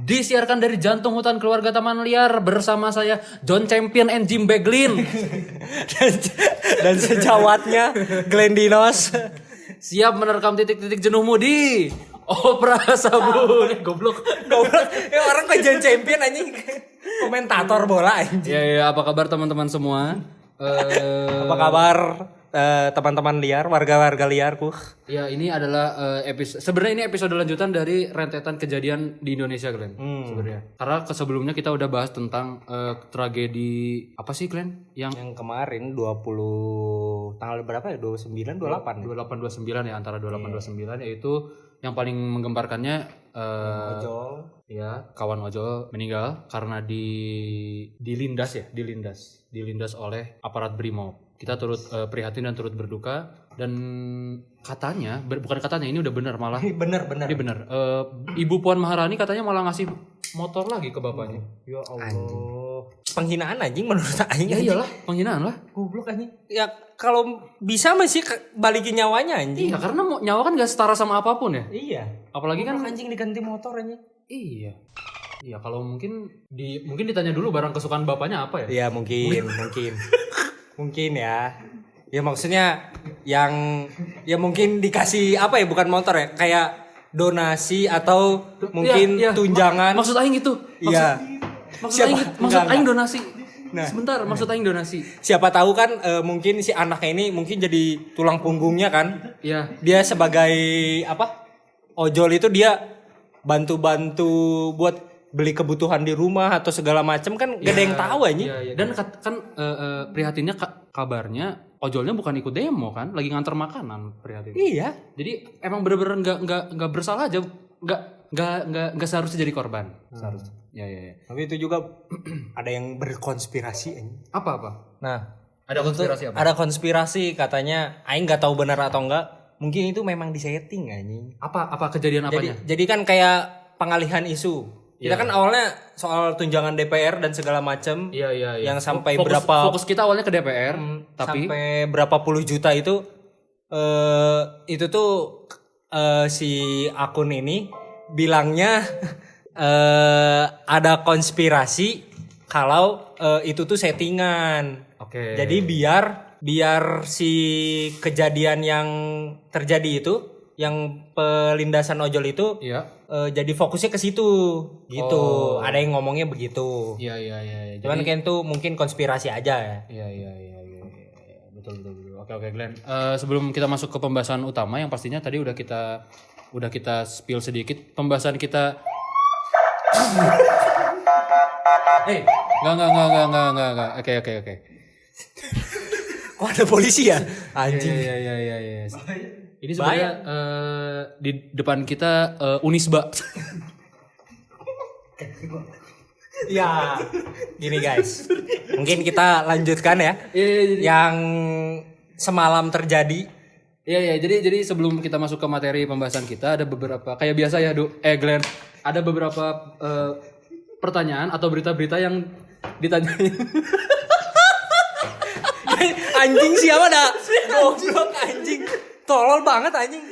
Disiarkan dari jantung hutan keluarga Taman Liar bersama saya John Champion and Jim Beglin dan sejawatnya Glenn Dinos. siap menerkam titik-titik jenuhmu di Opera Sabun. Goblok. Orang kok John Champion anjing. Komentator bola anjing. Ya, apa kabar teman-teman semua? Apa kabar teman-teman liar, warga-warga liarku? Ya, ini adalah episode. Sebenarnya ini episode lanjutan dari rentetan kejadian di Indonesia, Glenn. Sebenarnya. Karena sebelumnya kita udah bahas tentang tragedi apa sih, Glenn? Yang kemarin 20 tanggal berapa ya? 29 28. 2829 ya, antara 2829 yaitu yang paling menggemparkannya Ojol. ya, kawan ojol meninggal karena dilindas oleh aparat Brimob. Kita turut prihatin dan turut berduka, dan katanya bukan katanya, ini udah benar malah. Bener. Ini benar. Ibu Puan Maharani katanya malah ngasih motor lagi ke bapaknya. Ya Allah. Penghinaan anjing menurut aing. Ya iyalah, penghinaan lah. Goblok anjing. Ya kalau bisa masih balikin nyawanya anjing. Iya, karena nyawa kan gak setara sama apapun ya. Iya. Apalagi kan anjing diganti motor anjing. iya. Iya, kalau mungkin ditanya dulu barang kesukaan bapaknya apa ya? Iya, mungkin. Mungkin ya. Ya maksudnya yang ya mungkin dikasih apa ya, bukan motor ya, kayak donasi atau mungkin Iya. tunjangan. Maksud aing gitu. Iya. Maksud aing donasi. Nah. Sebentar, maksud aing donasi. Siapa tahu kan mungkin si anaknya ini mungkin jadi tulang punggungnya kan. Iya. Dia sebagai apa? Ojol itu dia bantu-bantu buat beli kebutuhan di rumah atau segala macam kan gak ada yang tahu anjing. Iya. Dan prihatinnya kabarnya ojolnya bukan ikut demo kan, lagi nganter makanan prihatin. Iya. Jadi emang bener-bener nggak bersalah aja, nggak seharusnya jadi korban. Seharusnya. Ya. Tapi itu juga ada yang berkonspirasi anjing. Apa? Nah, Ada konspirasi apa? ada konspirasi katanya, aing nggak tahu benar atau enggak. Mungkin itu memang disetting anjing. Apa kejadian apanya? Jadi kan kayak pengalihan isu. Kita kan awalnya soal tunjangan DPR dan segala macam. Iya. Yang sampai Fokus kita awalnya ke DPR, tapi sampai berapa puluh juta itu tuh si akun ini bilangnya ada konspirasi kalau itu tuh settingan. Oke. Jadi biar si kejadian yang terjadi itu, yang pelindasan ojol itu, Iya. jadi fokusnya ke situ gitu. Ada yang ngomongnya begitu. Iya. Cuman kan tuh mungkin konspirasi aja ya. Iya. Betul. Oke, Glenn. Sebelum kita masuk ke pembahasan utama yang pastinya tadi udah kita spill sedikit pembahasan kita. Enggak. Oke. Kok ada polisi ya? Anjing. Iya. Ini sebenarnya di depan kita Unisba. Ya, gini guys. Mungkin kita lanjutkan ya. Iya. Yang semalam terjadi. Iya. Jadi sebelum kita masuk ke materi pembahasan kita, ada beberapa kayak biasa ya, Glenn. Ada beberapa pertanyaan atau berita-berita yang ditanyain. Anjing siapa dah? Goblok anjing. Tolol banget anjing.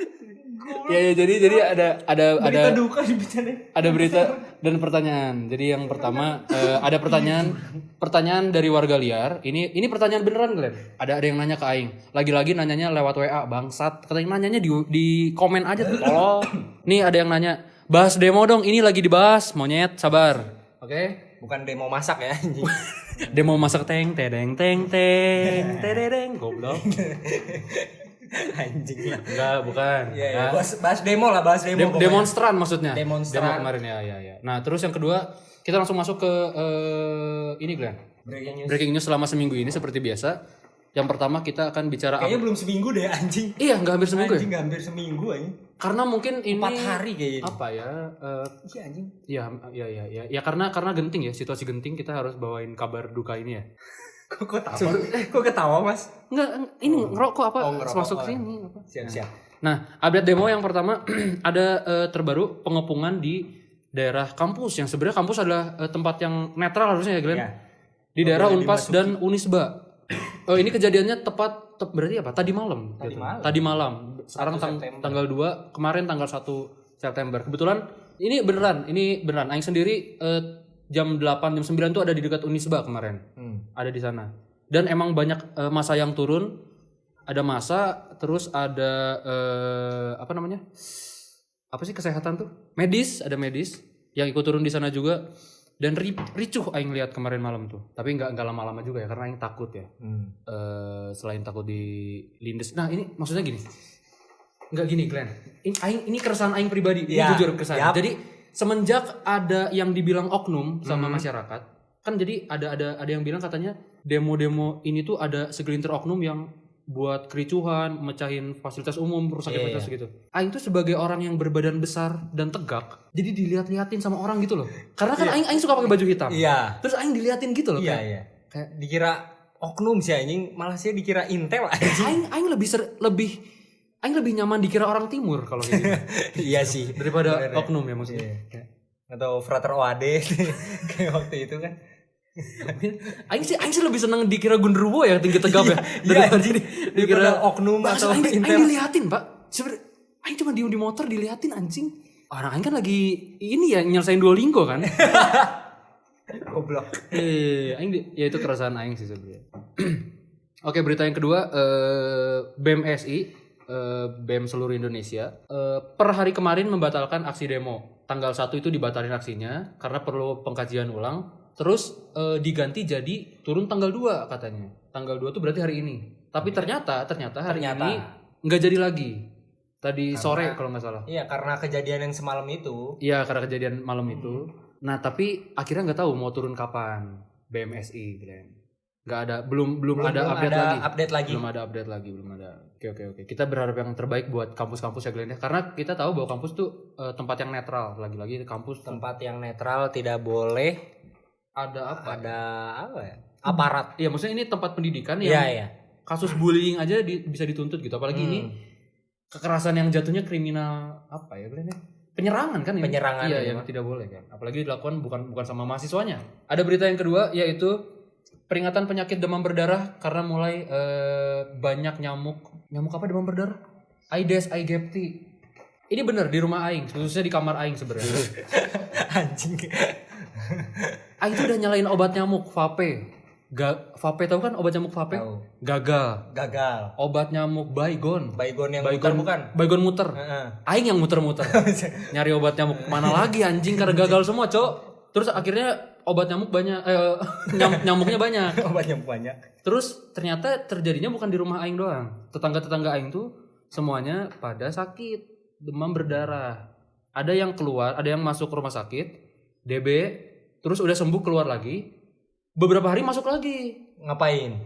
Ya, jadi ada Berita duka di bercanda. ada berita dan pertanyaan. Jadi yang pertama ada pertanyaan dari warga liar. Ini pertanyaan beneran, Glenn. Ada yang nanya ke aing. Lagi-lagi nanyanya lewat WA, bangsat. Katanya nanyanya di komen aja tuh. Tolong. Nih ada yang nanya, "Bahas demo dong, ini lagi dibahas." Monyet, sabar. Oke? Bukan demo masak ya anjing. Demo masak teng goblok. Anjing lah. Enggak, bukan. Iya. Bahas demo lah, bahas demo. Demonstran maksudnya. Demonstran. Demo kemarin ya. Nah, terus yang kedua, kita langsung masuk ke ini, Glenn. Breaking news selama seminggu ini seperti biasa. Yang pertama kita akan bicara Kayaknya belum seminggu deh anjing. Iya, enggak hampir seminggu Anjing ya? nggak hampir seminggu anjing. Karena mungkin ini 4 hari kayaknya. apa ya? Iya anjing. Iya. Ya karena genting ya, situasi genting, kita harus bawain kabar duka ini ya. Kok ketawa? Kok ketawa, Mas? Enggak, ini ngerokok apa? ngerokok. Masuk sini apa? Siap. Nah, update demo yang pertama ada terbaru pengepungan di daerah kampus, yang sebenarnya kampus adalah tempat yang netral harusnya ya, Glenn. Iya. Di daerah Unpas dan Unisba. Ini kejadiannya tepat berarti apa? Tadi malam. Tadi malam. Sekarang tanggal 2, kemarin tanggal 1 September. Kebetulan Ini beneran. Aing sendiri jam 8, jam 9 tuh ada di dekat Unisba kemarin. Ada di sana. Dan emang banyak masa yang turun. Ada masa, terus ada apa namanya? Apa sih kesehatan tuh? Ada medis yang ikut turun di sana juga. Dan ricuh aing lihat kemarin malam tuh. Tapi nggak lama-lama juga ya karena aing takut ya. Selain takut dilindes. Nah, ini maksudnya gini. Nggak gini, Glenn. Ini keresahan aing pribadi, ini jujur keresahan. Jadi semenjak ada yang dibilang oknum sama masyarakat, kan jadi ada yang bilang katanya demo-demo ini tuh ada segelintir oknum yang buat kericuhan, mecahin fasilitas umum, rusak fasilitas gitu. Aing tuh sebagai orang yang berbadan besar dan tegak, jadi dilihat-liatin sama orang gitu loh. Karena kan aing suka pakai baju hitam. Iya. Terus aing diliatin gitu loh. Iya. Kayak dikira oknum sih anjing, malah sih dikira intel anjing. Aing lebih nyaman dikira orang timur kalau kayak gitu. Iya sih. Daripada oknum ya maksudnya. Iya. Atau frater OAD kayak waktu itu kan. Aing sih lebih seneng dikira gundurwo ya tinggi tegap ya. Dikira oknum atau Aing intel. diliatin, Pak. Sebenarnya aing cuma diem di motor diliatin anjing. Orang aing kan lagi ini ya nyelesain Duolingo kan. Goblok. Ya itu keresahan aing sih sebenarnya. Oke, berita yang kedua BEM SI, BEM seluruh Indonesia per hari kemarin membatalkan aksi demo. Tanggal 1 itu dibatalin aksinya karena perlu pengkajian ulang. Terus diganti jadi turun tanggal 2 katanya. Tanggal 2 tuh berarti hari ini. Tapi ternyata hari ini nggak jadi lagi. Tadi sore kalau nggak salah. Iya, karena kejadian yang semalam itu. Iya, karena kejadian malam itu. Nah, tapi akhirnya nggak tahu mau turun kapan BMSI, Glenn. Nggak ada, belum ada update lagi. Belum ada update lagi, belum ada. Oke. Kita berharap yang terbaik buat kampus-kampus ya, Glenn ya. Karena kita tahu bahwa kampus tuh tempat yang netral. Lagi-lagi kampus tempat yang netral, tidak boleh ada apa ya? Aparat. Iya, maksudnya ini tempat pendidikan yang kasus bullying aja bisa dituntut gitu. Apalagi ini kekerasan yang jatuhnya kriminal apa ya, Glenn ya? Penyerangan kan ini? Penyerangan iya, yang tidak boleh kan. Apalagi dilakukan bukan sama mahasiswanya. Ada berita yang kedua yaitu peringatan penyakit demam berdarah karena mulai banyak nyamuk apa demam berdarah? Aedes aegypti. Ini bener di rumah aing, khususnya di kamar aing sebenarnya. Anjing. Aing tuh udah nyalain obat nyamuk Vape. Vape tahu kan obat nyamuk Vape? Tahu. Gagal. Obat nyamuk Baygon yang muter bukan? Baygon muter. Aing yang muter-muter. Nyari obat nyamuk mana lagi anjing karena gagal semua, Cok. Terus akhirnya obat nyamuk banyak nyamuknya banyak. Obat nyamuk banyak. Terus ternyata terjadinya bukan di rumah aing doang. Tetangga-tetangga aing tuh semuanya pada sakit demam berdarah. Ada yang keluar, ada yang masuk ke rumah sakit DB, terus udah sembuh keluar lagi. Beberapa hari masuk lagi. Ngapain?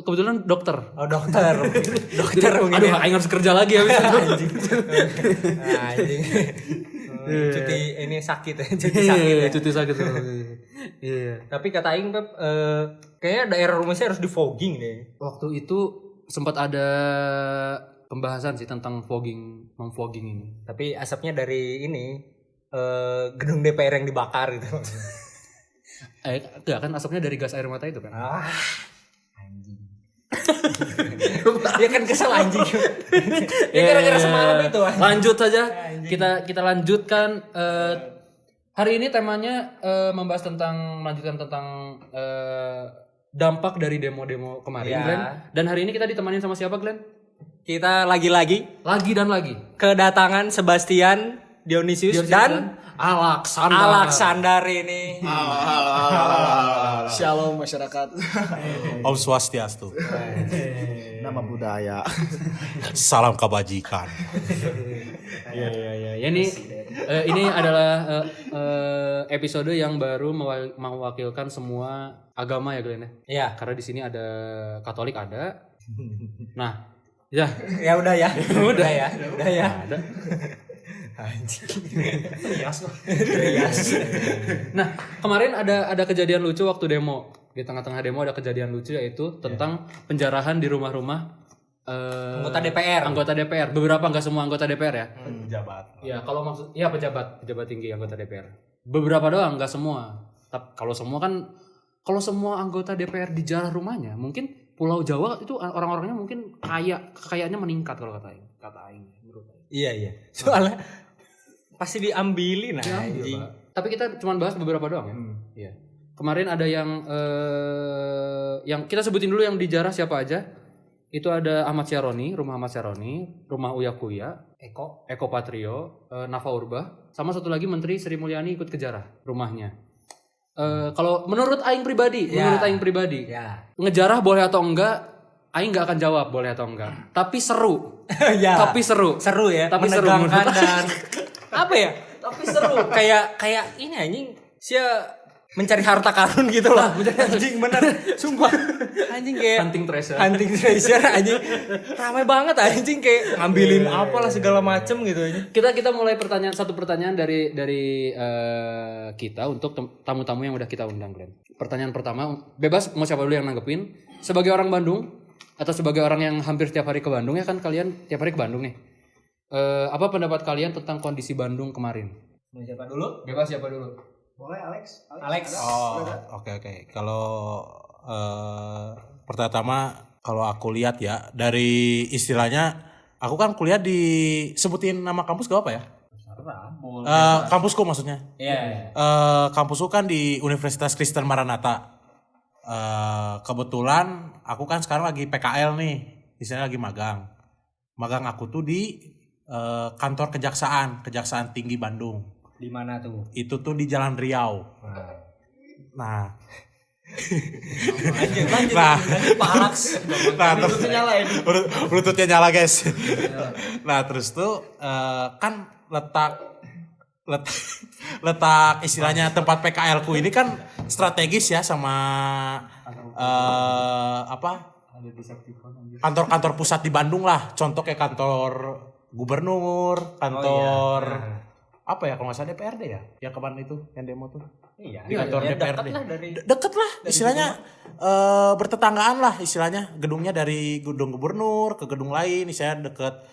Kebetulan dokter. Oh, dokter. Dokter mungkin. Aduh, aing harus kerja lagi habis itu. Anjing. Cuti ini sakit ya. Cuti sakit. Iya. Tapi kata aing Pep, kayaknya daerah rumah saya harus di fogging deh. Waktu itu sempat ada pembahasan sih tentang memfogging ini. Tapi asapnya dari ini gedung DPR yang dibakar gitu. Enggak kan asapnya dari gas air mata itu kan. Anjing. Dia kan kesel anjing. Ya gara-gara semalam itu. Anjing. Lanjut saja. Kita lanjutkan hari ini temanya melanjutkan tentang dampak dari demo-demo kemarin, Glenn. Dan hari ini kita ditemani sama siapa, Glenn? Kita lagi kedatangan Sebastian Dionisius dan Alexander ini. Halo. Shalom masyarakat. Om Swastiastu. Nama budaya. Salam kebajikan. Ya ini adalah episode yang baru mewakilkan semua agama ya, Glenn ya. Iya. Karena di sini ada Katolik ada. Nah, ya udah ya. Ada. Anjing. Nah, kemarin ada kejadian lucu waktu demo. Di tengah-tengah demo ada kejadian lucu yaitu tentang penjarahan di rumah-rumah anggota DPR. Beberapa, enggak semua anggota DPR ya. Pejabat. Ya, kalau maksud pejabat tinggi anggota DPR. Beberapa doang, enggak semua. Tapi kalau semua anggota DPR dijarah rumahnya, mungkin Pulau Jawa itu orang-orangnya mungkin kekayaannya meningkat kalau kata aing menurut aing. Iya. Soalnya pasti diambilin anjing. Tapi kita cuma bahas beberapa doang ya. Iya. Kemarin ada yang kita sebutin dulu yang dijarah siapa aja. Itu ada Ahmad Syaroni, rumah Ahmad Syaroni, rumah Uya Kuya, Eko Patrio, Nafa Urbah, sama satu lagi Menteri Sri Mulyani ikut kejarah rumahnya. Kalau menurut Aing pribadi, ngejarah boleh atau enggak, Aing nggak akan jawab boleh atau enggak. Tapi seru. Ya. Tapi seru. Seru ya. Tapi seru. Menegangkan dan apa ya? Tapi seru. kayak ini anjing. Sia mencari harta karun gitu lah. Anjing bener. Sumpah. Anjing kayak Hunting treasure. Hunting treasure anjing. Ramai banget anjing kayak ngambilin apalah segala macem gitu anjing. Kita mulai satu pertanyaan dari kita untuk tamu-tamu yang udah kita undang, Glenn. Pertanyaan pertama, bebas mau siapa dulu yang nanggepin. Sebagai orang Bandung atau sebagai orang yang hampir tiap hari ke Bandung, ya kan kalian tiap hari ke Bandung nih. Apa pendapat kalian tentang kondisi Bandung kemarin? Mau siapa dulu? Bebas siapa dulu? Boleh Alex? Oh, oke. Kalau pertama kalau aku lihat ya dari istilahnya, aku kan kuliah di sebutin nama kampus gak apa ya? Kampusku maksudnya. Iya. Kampusku kan di Universitas Kristen Maranatha. Kebetulan aku kan sekarang lagi PKL nih, istilahnya lagi magang. Magang aku tuh di kantor Kejaksaan Tinggi Bandung. Di mana tuh? Itu tuh di Jalan Riau. Nah, Lanjut. Pak Alex. Bluetoothnya nyala guys. Nah terus tuh kan letak istilahnya tempat PKL ku ini kan strategis ya sama kantor-kantor pusat di Bandung lah. Contoh kayak kantor gubernur, kantor apa ya kalau nggak salah DPRD ya, yang kemarin itu yang demo tuh. Iya. Di kantor DPRD. Deket Deket lah istilahnya, bertetanggaan lah istilahnya, gedungnya dari gedung gubernur ke gedung lain, misalnya deket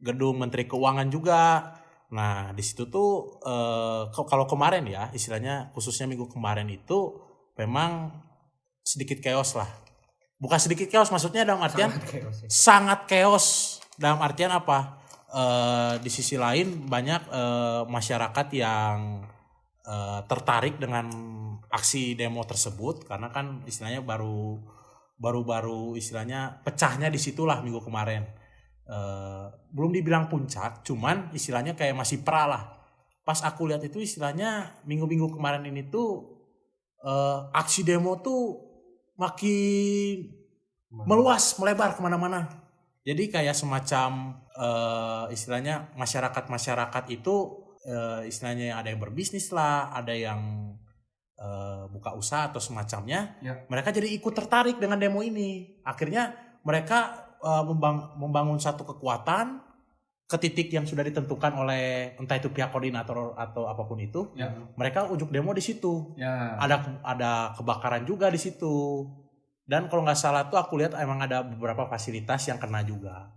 gedung Menteri Keuangan juga. Nah di situ tuh kalau kemarin ya istilahnya, khususnya minggu kemarin itu memang sedikit chaos lah. Bukan sedikit chaos, maksudnya dalam artian sangat chaos dalam artian apa? Di sisi lain banyak masyarakat yang tertarik dengan aksi demo tersebut karena kan istilahnya baru istilahnya pecahnya di situlah minggu kemarin. Belum dibilang puncak, cuman istilahnya kayak masih pra lah. Pas aku lihat itu istilahnya minggu-minggu kemarin ini tuh aksi demo tuh makin meluas, melebar kemana-mana. Jadi kayak semacam istilahnya masyarakat itu istilahnya ada yang berbisnis lah, ada yang buka usaha atau semacamnya. Ya. Mereka jadi ikut tertarik dengan demo ini. Akhirnya mereka membangun satu kekuatan ke titik yang sudah ditentukan oleh entah itu pihak koordinator atau apapun itu. Ya. Mereka ujuk demo di situ. Ya. Ada kebakaran juga di situ. Dan kalau nggak salah tuh aku lihat emang ada beberapa fasilitas yang kena juga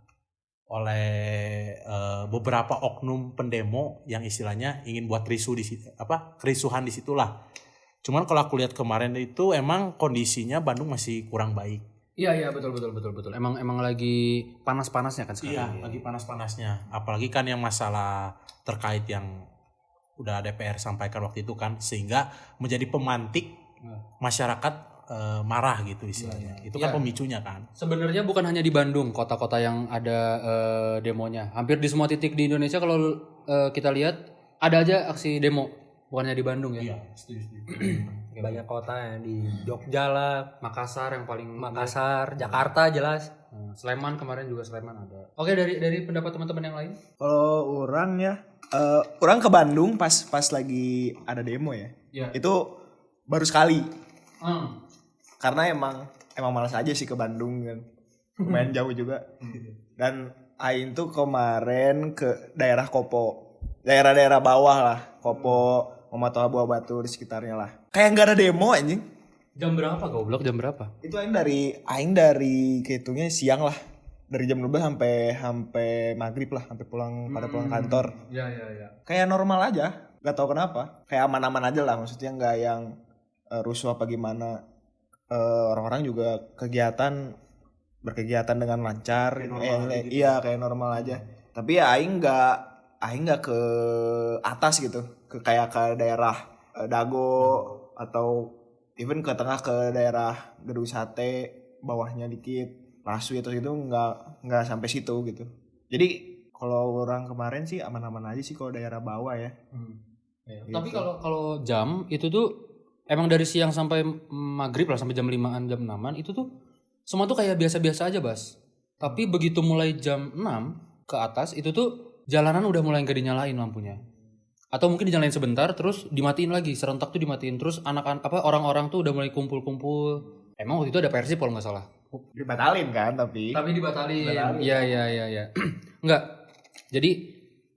oleh beberapa oknum pendemo yang istilahnya ingin buat kerisuhan di situlah. Cuman kalau aku lihat kemarin itu emang kondisinya Bandung masih kurang baik. Iya betul. Emang lagi panas-panasnya kan sekarang. Iya, lagi panas-panasnya. Apalagi kan yang masalah terkait yang udah DPR sampaikan waktu itu kan, sehingga menjadi pemantik masyarakat marah gitu istilahnya. Itu kan pemicunya kan. Sebenarnya bukan hanya di Bandung kota-kota yang ada demonya. Hampir di semua titik di Indonesia kalau kita lihat ada aja aksi demo. Bukannya di Bandung ya. Iya, setuju. Banyak kota yang di Jogja lah, Makassar yang paling Jakarta jelas. Sleman kemarin juga Sleman ada. Oke, dari pendapat teman-teman yang lain. Kalau orang ya, orang ke Bandung pas lagi ada demo ya. Itu baru sekali. Karena emang malas aja sih ke Bandung kan. Lumayan jauh juga. Dan Aing tuh kemarin ke daerah Kopo. Daerah-daerah bawah lah. Kopo, Mamatoa, Buah Batu di sekitarnya lah. Kayak enggak ada demo anjing. Jam berapa goblok? Jam berapa? Itu Aing dari kehitungnya siang lah. Dari jam 12 sampai maghrib lah, sampai pada pulang kantor. Iya. Kayak normal aja. Gak tahu kenapa. Kayak aman-aman aja lah, maksudnya enggak yang rusuh apa gimana. Orang-orang juga berkegiatan dengan lancar. Iya, kayak normal aja. Tapi ya Aing aing nggak ke atas gitu, ke kayak ke daerah Dago atau even ke tengah ke daerah Gedung Sate, bawahnya dikit Laswi atau itu nggak sampai situ gitu. Jadi kalau orang kemarin sih aman-aman aja sih kalau daerah bawah ya. Gitu. Tapi kalau jam itu tuh emang dari siang sampai maghrib lah, sampai jam 5-an jam 6-an itu tuh semua tuh kayak biasa-biasa aja Bas. Tapi begitu mulai jam 6 ke atas itu tuh jalanan udah mulai nggak dinyalain lampunya. Atau mungkin dinyalain sebentar terus dimatiin lagi, serentak tuh dimatiin. Terus orang-orang tuh udah mulai kumpul-kumpul. Emang waktu itu ada Persib kalau nggak salah. Dibatalin kan tapi dibatalin. Iya. Enggak. Jadi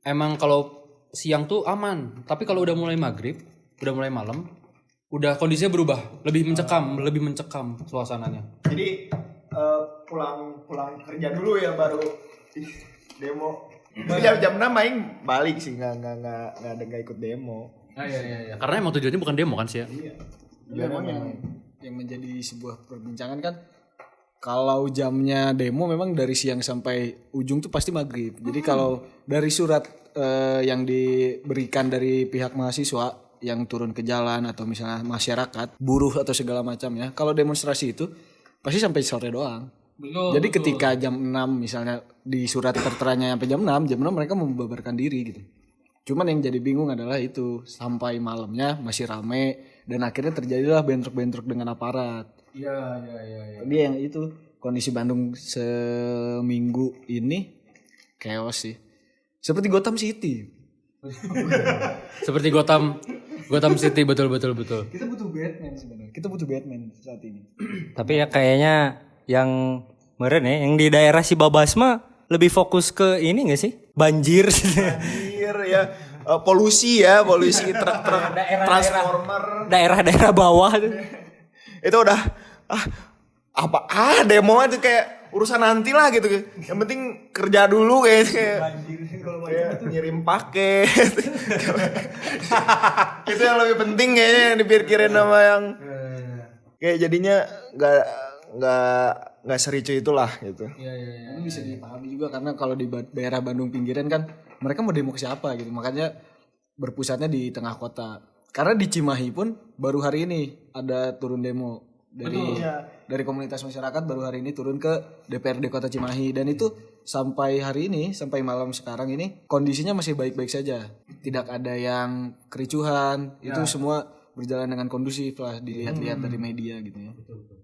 emang kalau siang tuh aman, tapi kalau udah mulai maghrib, udah mulai malam, udah kondisinya berubah, lebih mencekam suasananya. Jadi pulang kerja dulu ya baru demo. Jam 6 aing balik sih, nggak ikut demo. Iya. Karena emang tujuannya bukan demo kan sih ya. Iya. Memang yang menjadi sebuah perbincangan kan, kalau jamnya demo memang dari siang sampai ujung tuh pasti maghrib. Jadi kalau dari surat yang diberikan dari pihak mahasiswa yang turun ke jalan atau misalnya masyarakat, buruh atau segala macamnya, kalau demonstrasi itu pasti sampai sore doang. Jadi ketika jam 6 misalnya di surat terteranya sampai jam 6 mereka membubarkan diri gitu. Cuman yang jadi bingung adalah itu sampai malamnya masih rame dan akhirnya terjadilah bentrok-bentrok dengan aparat. Iya. Jadi yang itu kondisi Bandung seminggu ini chaos sih. Seperti Gotham City. Seperti Gotham City, betul. Kita butuh Batman sebenarnya. Kita butuh Batman saat ini. Tapi ya kayaknya yang meren ya, yang di daerah Sibabasma lebih fokus ke ini gak sih? Banjir ya. Polusi truk-truk transformer. Daerah-daerah bawah tuh. Itu udah demo aja kayak urusan nanti lah gitu. Yang penting kerja dulu kayak ngirim paket. Itu yang lebih penting kayaknya, yang dipikirin sama yang kayak jadinya nggak sericu itulah gitu. Ini bisa dipahami juga karena kalau di daerah Bandung pinggiran kan mereka mau demo ke siapa gitu. Makanya berpusatnya di tengah kota. Karena di Cimahi pun baru hari ini ada turun demo dari komunitas masyarakat, baru hari ini turun ke DPRD Kota Cimahi, dan itu sampai hari ini, sampai malam sekarang ini kondisinya masih baik-baik saja. Tidak ada yang kericuhan. Itu semua berjalan dengan kondusif lah, dilihat-lihat dari media gitu ya.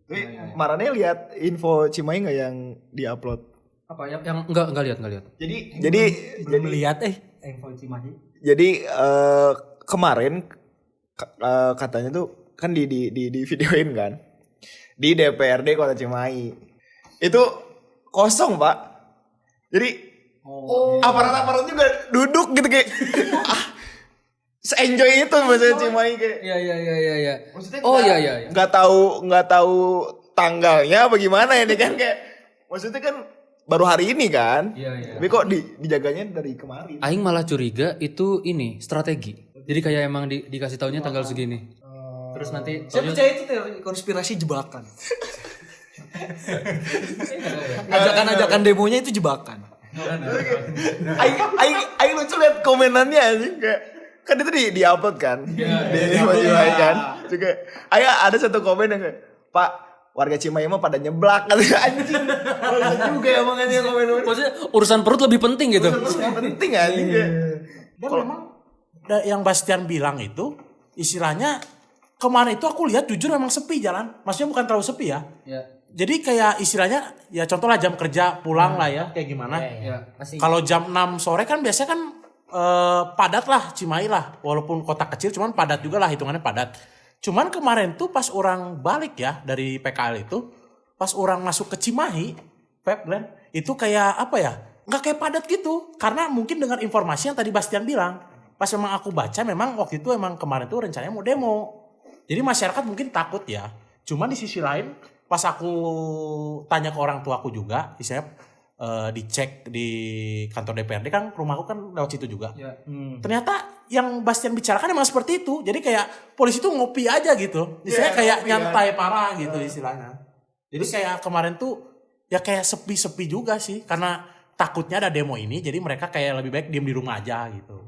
Tapi Marane lihat info Cimahi nggak yang diupload? Apa yang enggak lihat. Jadi Belum lihat info Cimahi. Jadi kemarin katanya tuh kan di videoin kan di DPRD Kota Cimahi itu kosong Pak. Jadi aparat juga duduk gitu kayak se-enjoy itu maksudnya Cimahi kayak. Iya. Maksudnya Iya. Nggak tahu tanggalnya apa gimana ini kan, kayak maksudnya kan baru hari ini kan. Iya. Tapi kok dijaganya dari kemarin. Aing malah curiga itu ini strategi. Jadi kayak emang dikasih taunya tanggal segini. Terus nanti Saya percaya itu teori konspirasi jebakan. Ajakan-ajakan demonya itu jebakan. Aing lucu lihat komenannya sih, kayak kan itu di-upload kan di Cimahi kan. Juga ada satu komen yang kayak, "Pak, warga Cimahi mah pada nyeblak," katanya. Anjing. Lucu juga ya makanya komen. maksudnya urusan perut lebih penting gitu. Penting anjing kayak. Dan memang yang Bastian bilang itu istilahnya kemarin itu aku lihat jujur memang sepi jalan. Maksudnya bukan terlalu sepi ya. Jadi kayak istilahnya ya contohlah jam kerja pulang lah ya kayak gimana. Kalau jam 6 sore kan biasanya kan padat lah Cimahi lah. Walaupun kota kecil cuman padat juga lah, hitungannya padat. Cuman kemarin tuh pas orang balik ya dari PKL itu, pas orang masuk ke Cimahi, Glenn, itu kayak apa ya? Nggak kayak padat gitu. Karena mungkin dengan informasi yang tadi Bastian bilang, pas memang aku baca memang waktu itu emang kemarin tuh rencananya mau demo. Jadi masyarakat mungkin takut ya. Cuman di sisi lain pas aku tanya ke orang tua aku juga, misalnya dicek di kantor DPRD kan, rumahku kan lewat situ juga. Ternyata yang Bastian bicarakan emang seperti itu. Jadi kayak polisi tuh ngopi aja gitu. Misalnya kayak nyantai parah gitu istilahnya. Jadi kayak kemarin tuh ya kayak sepi-sepi juga sih. Karena takutnya ada demo ini, jadi mereka kayak lebih baik diem di rumah aja gitu.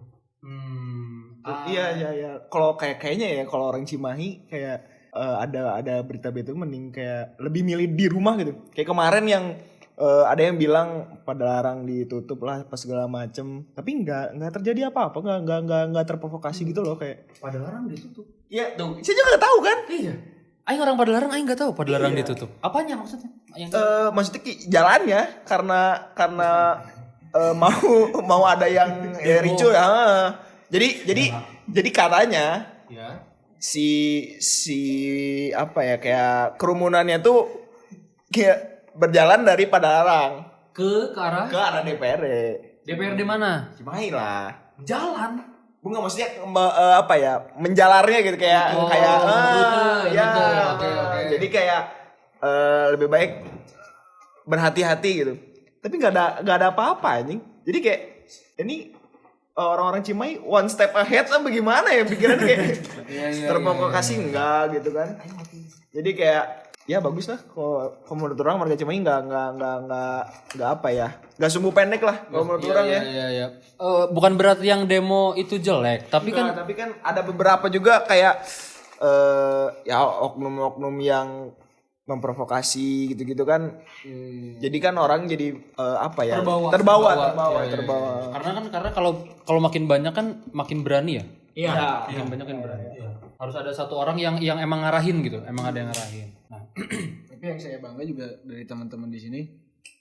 Iya. Kalau kayaknya ya kalau orang Cimahi kayak ada berita-berita mending kayak lebih milih di rumah gitu. Kayak kemarin yang ada yang bilang Padalarang ditutup lah pas segala macem, tapi nggak terjadi apa-apa, nggak terprovokasi gitu loh kayak. Padalarang ditutup. Iya, tuh. Saya juga nggak tahu kan? Iya. Aing orang Padalarang, aing nggak tahu Padalarang ditutup. Apanya maksudnya? Maksudnya jalannya karena mau ada yang ricu ya. Jadi katanya Ya. si apa ya kayak kerumunannya tuh kayak berjalan dari Padalarang Ke arah ke arah DPRD. DPRD mana? Cimahi lah. Jalan. Bunga maksudnya apa ya menjalarnya gitu kayak Rute. Oke. Jadi kayak lebih baik berhati-hati gitu. Tapi nggak ada apa-apa anjing. Jadi kayak ini orang-orang Cimahi one step ahead apa gimana ya pikirannya kayak terprovokasi enggak gitu kan. Jadi kayak ya bagus lah kalau menurut orang warga Cimahi nggak apa ya nggak sumbu pendek lah kalau menurut orang ya. Iya. Bukan berarti yang demo itu jelek, tapi kan ada beberapa juga kayak ya oknum-oknum yang memprovokasi gitu-gitu kan. Jadi kan orang jadi apa ya terbawa. Karena kalau makin banyak kan makin berani ya. Iya. Makin banyak kan berani. Harus ada satu orang yang emang ngarahin gitu, emang ada yang ngarahin. Nah. Tapi yang saya bangga juga dari teman-teman di sini,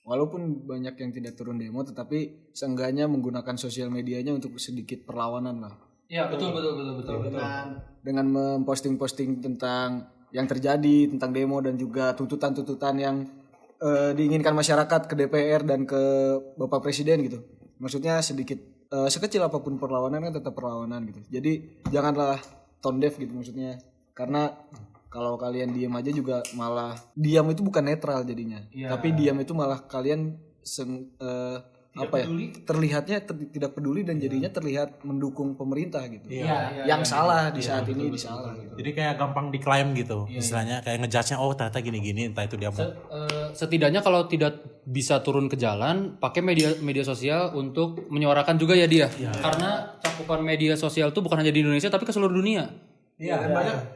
walaupun banyak yang tidak turun demo, tetapi seenggaknya menggunakan sosial medianya untuk sedikit perlawanan lah. Iya betul. Dengan memposting-posting tentang yang terjadi, tentang demo dan juga tuntutan-tuntutan yang diinginkan masyarakat ke DPR dan ke Bapak Presiden gitu. Maksudnya sedikit sekecil apapun perlawanan kan tetap perlawanan gitu. Jadi janganlah tone deaf gitu maksudnya. Karena kalau kalian diam aja juga malah diam itu bukan netral jadinya. Tapi diam itu malah kalian terlihatnya tidak peduli dan jadinya terlihat mendukung pemerintah gitu. Yang salah di saat ini disalah gitu. Jadi kayak gampang diklaim gitu. Istilahnya kayak ngejudge-nya oh ternyata gini-gini entah itu dia mau. Setidaknya kalau tidak bisa turun ke jalan, pakai media sosial untuk menyuarakan juga ya dia. Karena cakupan media sosial itu bukan hanya di Indonesia tapi ke seluruh dunia. Iya,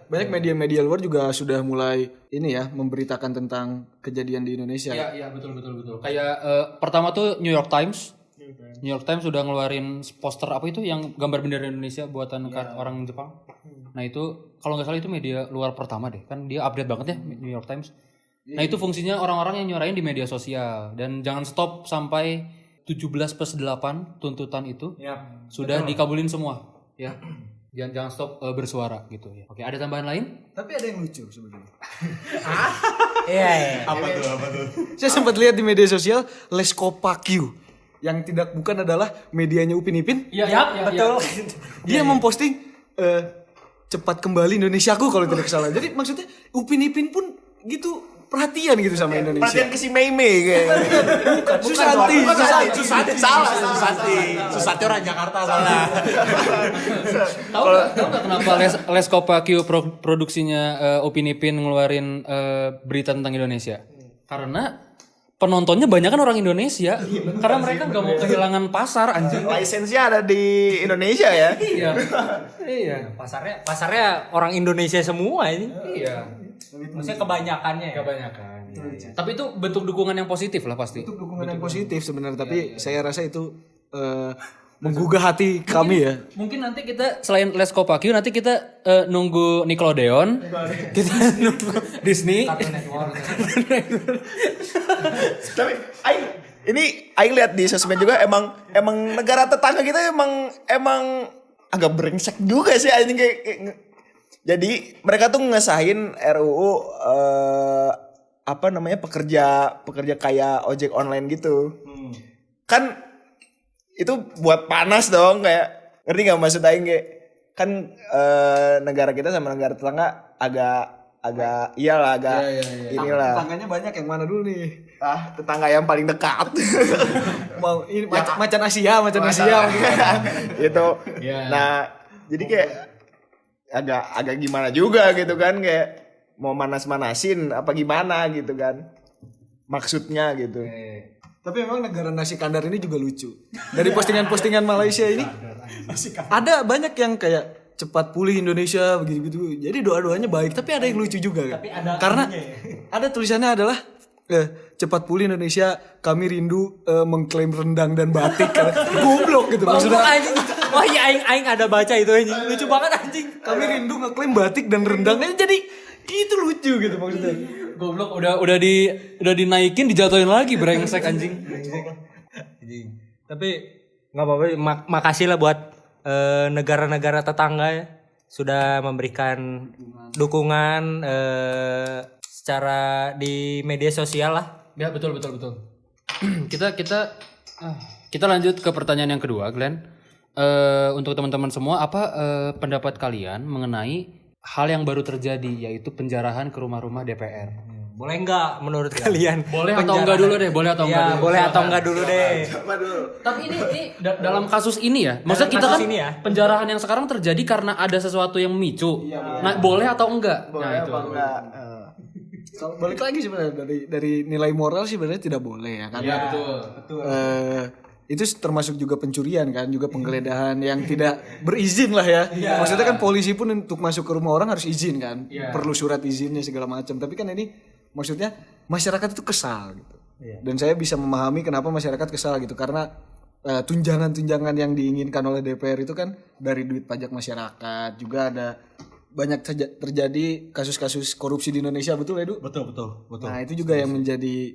banyak media-media luar juga sudah mulai ini ya memberitakan tentang kejadian di Indonesia. Iya, betul. Kayak pertama tuh New York Times. New York Times sudah ngeluarin poster apa itu yang gambar bendera Indonesia buatan orang Jepang. Nah, itu kalau nggak salah itu media luar pertama deh. Kan dia update banget ya New York Times. Nah, itu fungsinya orang-orang yang nyuarain di media sosial dan jangan stop sampai 17+8 tuntutan itu sudah dikabulin semua, ya. Jangan stop bersuara gitu ya. Oke, ada tambahan lain? Tapi ada yang lucu sebenarnya. Iya. Apa tuh? Saya sempat lihat di media sosial Leskopakiu yang tidak bukan adalah medianya Upin Ipin. Iya, Betul. Dia memposting cepat kembali Indonesiaku kalau tidak salah. Jadi maksudnya Upin Ipin pun gitu perhatian gitu sama Indonesia. Perhatian ke si Mei gitu. Susati orang Jakarta salah. Tahu nggak kenapa Leskopakiu produksinya Upin Ipin ngeluarin berita tentang Indonesia? Karena penontonnya banyak kan orang Indonesia. Karena mereka nggak mau kehilangan pasar anjing. Lisensinya ada di Indonesia ya. Iya. Pasarnya orang Indonesia semua ini. Iya. Maksudnya kebanyakannya ya. Kebanyakan. Tapi itu bentuk dukungan yang positif lah pasti. Untuk dukungan yang positif sebenarnya, tapi saya rasa itu menggugah hati kami ya. Mungkin nanti kita selain Leskopakiu nanti kita nunggu Nickelodeon, kita nunggu Disney. Tapi Aing lihat di sosmed juga emang negara tetangga kita emang agak brengsek juga sih anjing kayak jadi mereka tuh ngesahin RUU apa namanya pekerja kayak ojek online gitu. Kan itu buat panas dong kayak ngerti nggak maksud Aing kayak kan negara kita sama negara tetangga agak inilah. Tetangganya banyak yang mana dulu nih? Tetangga yang paling dekat. Mau ini macan Asia gitu. Nah, jadi kayak agak gimana juga gitu kan kayak mau manas-manasin apa gimana gitu kan. Maksudnya gitu. Tapi memang negara nasi kandar ini juga lucu. Dari postingan-postingan Malaysia ini ada banyak yang kayak cepat pulih Indonesia begitu-gitu. Jadi doa-doanya baik, tapi ada yang lucu juga kan. Karena ada tulisannya adalah cepat pulih Indonesia, kami rindu mengklaim rendang dan batik. Goblok gitu maksudnya. Anjing. Wah iya aing ada baca itu anjing. Lucu banget anjing. Kami rindu ngeklaim batik dan rendang. Jadi itu lucu gitu maksudnya. Goblok udah dinaikin dijatuhin lagi brengsek anjing. Tapi nggak apa-apa. Makasih lah buat negara-negara tetangga ya, sudah memberikan dukungan secara di media sosial lah. Ya betul. Kita lanjut ke pertanyaan yang kedua, Glenn. Untuk teman-teman semua, apa pendapat kalian mengenai hal yang baru terjadi, yaitu penjarahan ke rumah-rumah DPR? Boleh nggak menurut kalian? Boleh atau enggak dulu deh? Boleh atau enggak Ya, dulu? boleh atau enggak dulu deh. Tapi ini dalam kasus ini ya, maksudnya kita kan ini ya. penjarahan yang sekarang terjadi karena ada sesuatu yang memicu. Nah, boleh atau enggak? Boleh apa enggak? Kalau balik lagi sebenarnya dari nilai moral sih sebenarnya tidak boleh ya karena betul. Itu termasuk juga pencurian kan, juga penggeledahan yang tidak berizin lah ya. Maksudnya kan polisi pun untuk masuk ke rumah orang harus izin kan, perlu surat izinnya segala macam. Tapi kan ini maksudnya masyarakat itu kesal gitu. Dan saya bisa memahami kenapa masyarakat kesal gitu karena tunjangan-tunjangan yang diinginkan oleh DPR itu kan dari duit pajak masyarakat, juga ada banyak terjadi kasus-kasus korupsi di Indonesia, betul ya, Du? Betul. Nah, itu juga yang menjadi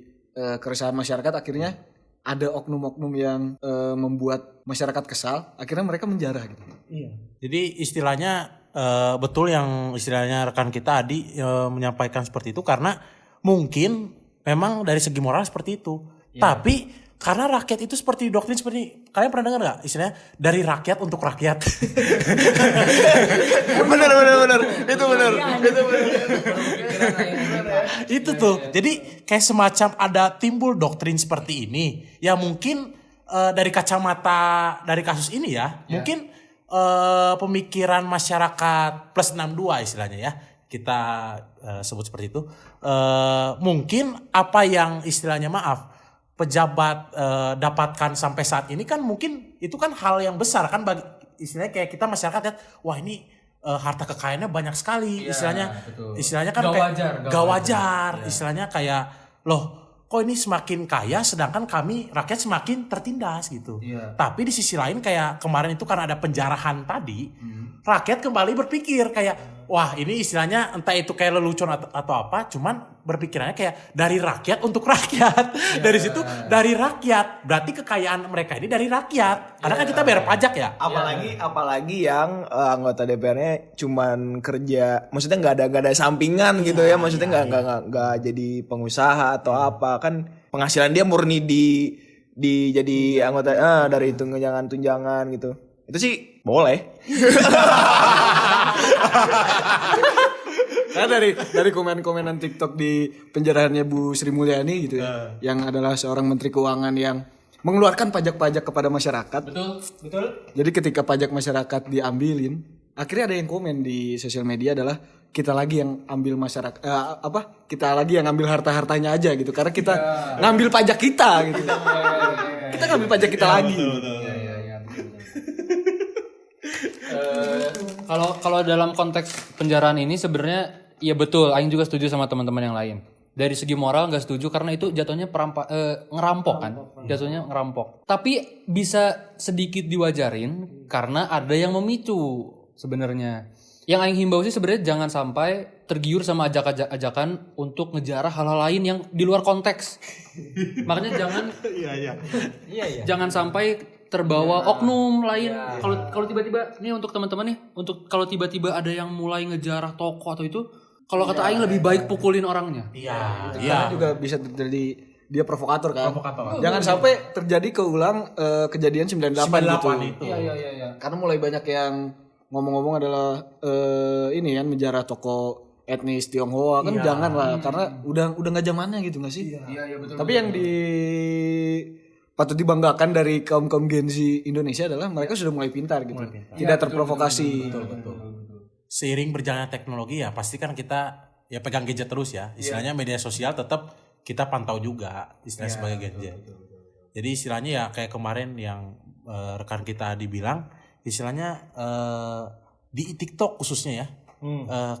keresahan masyarakat, akhirnya ada oknum-oknum yang membuat masyarakat kesal, akhirnya mereka menjarah gitu. Iya. Jadi istilahnya betul yang istilahnya rekan kita Adi menyampaikan seperti itu karena mungkin memang dari segi moral seperti itu. Tapi karena rakyat itu seperti doktrin seperti kalian pernah dengar nggak istilahnya dari rakyat untuk rakyat? bener. Itu bener. Itu tuh. Jadi kayak semacam ada timbul doktrin seperti ini. Ya mungkin dari kacamata dari kasus ini ya, mungkin pemikiran masyarakat plus 62 istilahnya ya. Kita sebut seperti itu. Mungkin apa yang istilahnya pejabat dapatkan sampai saat ini kan mungkin itu kan hal yang besar kan bagi istilahnya kayak kita masyarakat lihat wah ini harta kekayaannya banyak sekali istilahnya kan gak wajar istilahnya kayak loh kok ini semakin kaya sedangkan kami rakyat semakin tertindas gitu. Tapi di sisi lain kayak kemarin itu kan ada penjarahan tadi rakyat kembali berpikir kayak wah ini istilahnya entah itu kayak lelucon atau apa cuman berpikirannya kayak dari rakyat untuk rakyat. Dari situ dari rakyat berarti kekayaan mereka ini dari rakyat karena kan kita bayar pajak ya. Apalagi yang anggota DPR-nya cuman kerja, maksudnya nggak ada sampingan gitu ya, maksudnya nggak jadi pengusaha atau apa, kan penghasilan dia murni di jadi anggota dari tunjangan gitu. Itu sih boleh. Nah dari komen-komenan TikTok di penjarahannya Bu Sri Mulyani gitu ya, yang adalah seorang Menteri Keuangan yang mengeluarkan pajak-pajak kepada masyarakat. Betul. Jadi ketika pajak masyarakat diambilin, akhirnya ada yang komen di sosial media adalah kita lagi yang ambil masyarakat kita lagi yang ambil harta-hartanya aja gitu karena kita ngambil pajak kita gitu. Kita ngambil pajak kita lagi. Kalau dalam konteks penjarahan ini sebenarnya ya betul, Aing juga setuju sama teman-teman yang lain. Dari segi moral nggak setuju karena itu jatuhnya ngerampok kan, jatuhnya ngerampok. Tapi bisa sedikit diwajarin karena ada yang memicu sebenarnya. Yang Aing himbau sih sebenarnya jangan sampai tergiur sama ajakan untuk ngejarah hal-hal lain yang di luar konteks. Makanya jangan sampai terbawa oknum lain. Kalau tiba-tiba nih untuk teman-teman nih, untuk kalau tiba-tiba ada yang mulai ngejarah toko atau itu, kalau kata Aing lebih baik pukulin orangnya. Karena juga bisa terjadi dia provokator kan. Jangan sampai terjadi keulang kejadian 98 gitu. Iya. Karena mulai banyak yang ngomong-ngomong adalah ini kan menjarah toko etnis Tionghoa kan janganlah karena udah nggak zamannya gitu nggak sih? Iya betul. Tapi yang patut dibanggakan dari kaum Gen Z Indonesia adalah mereka sudah mulai pintar gitu. Tidak terprovokasi. Betul. Seiring berjalannya teknologi ya pasti kan kita ya pegang gadget terus ya. Istilahnya media sosial tetap kita pantau juga istilah sebagai Gen Z. Jadi istilahnya ya kayak kemarin yang rekan kita dibilang, istilahnya di TikTok khususnya ya,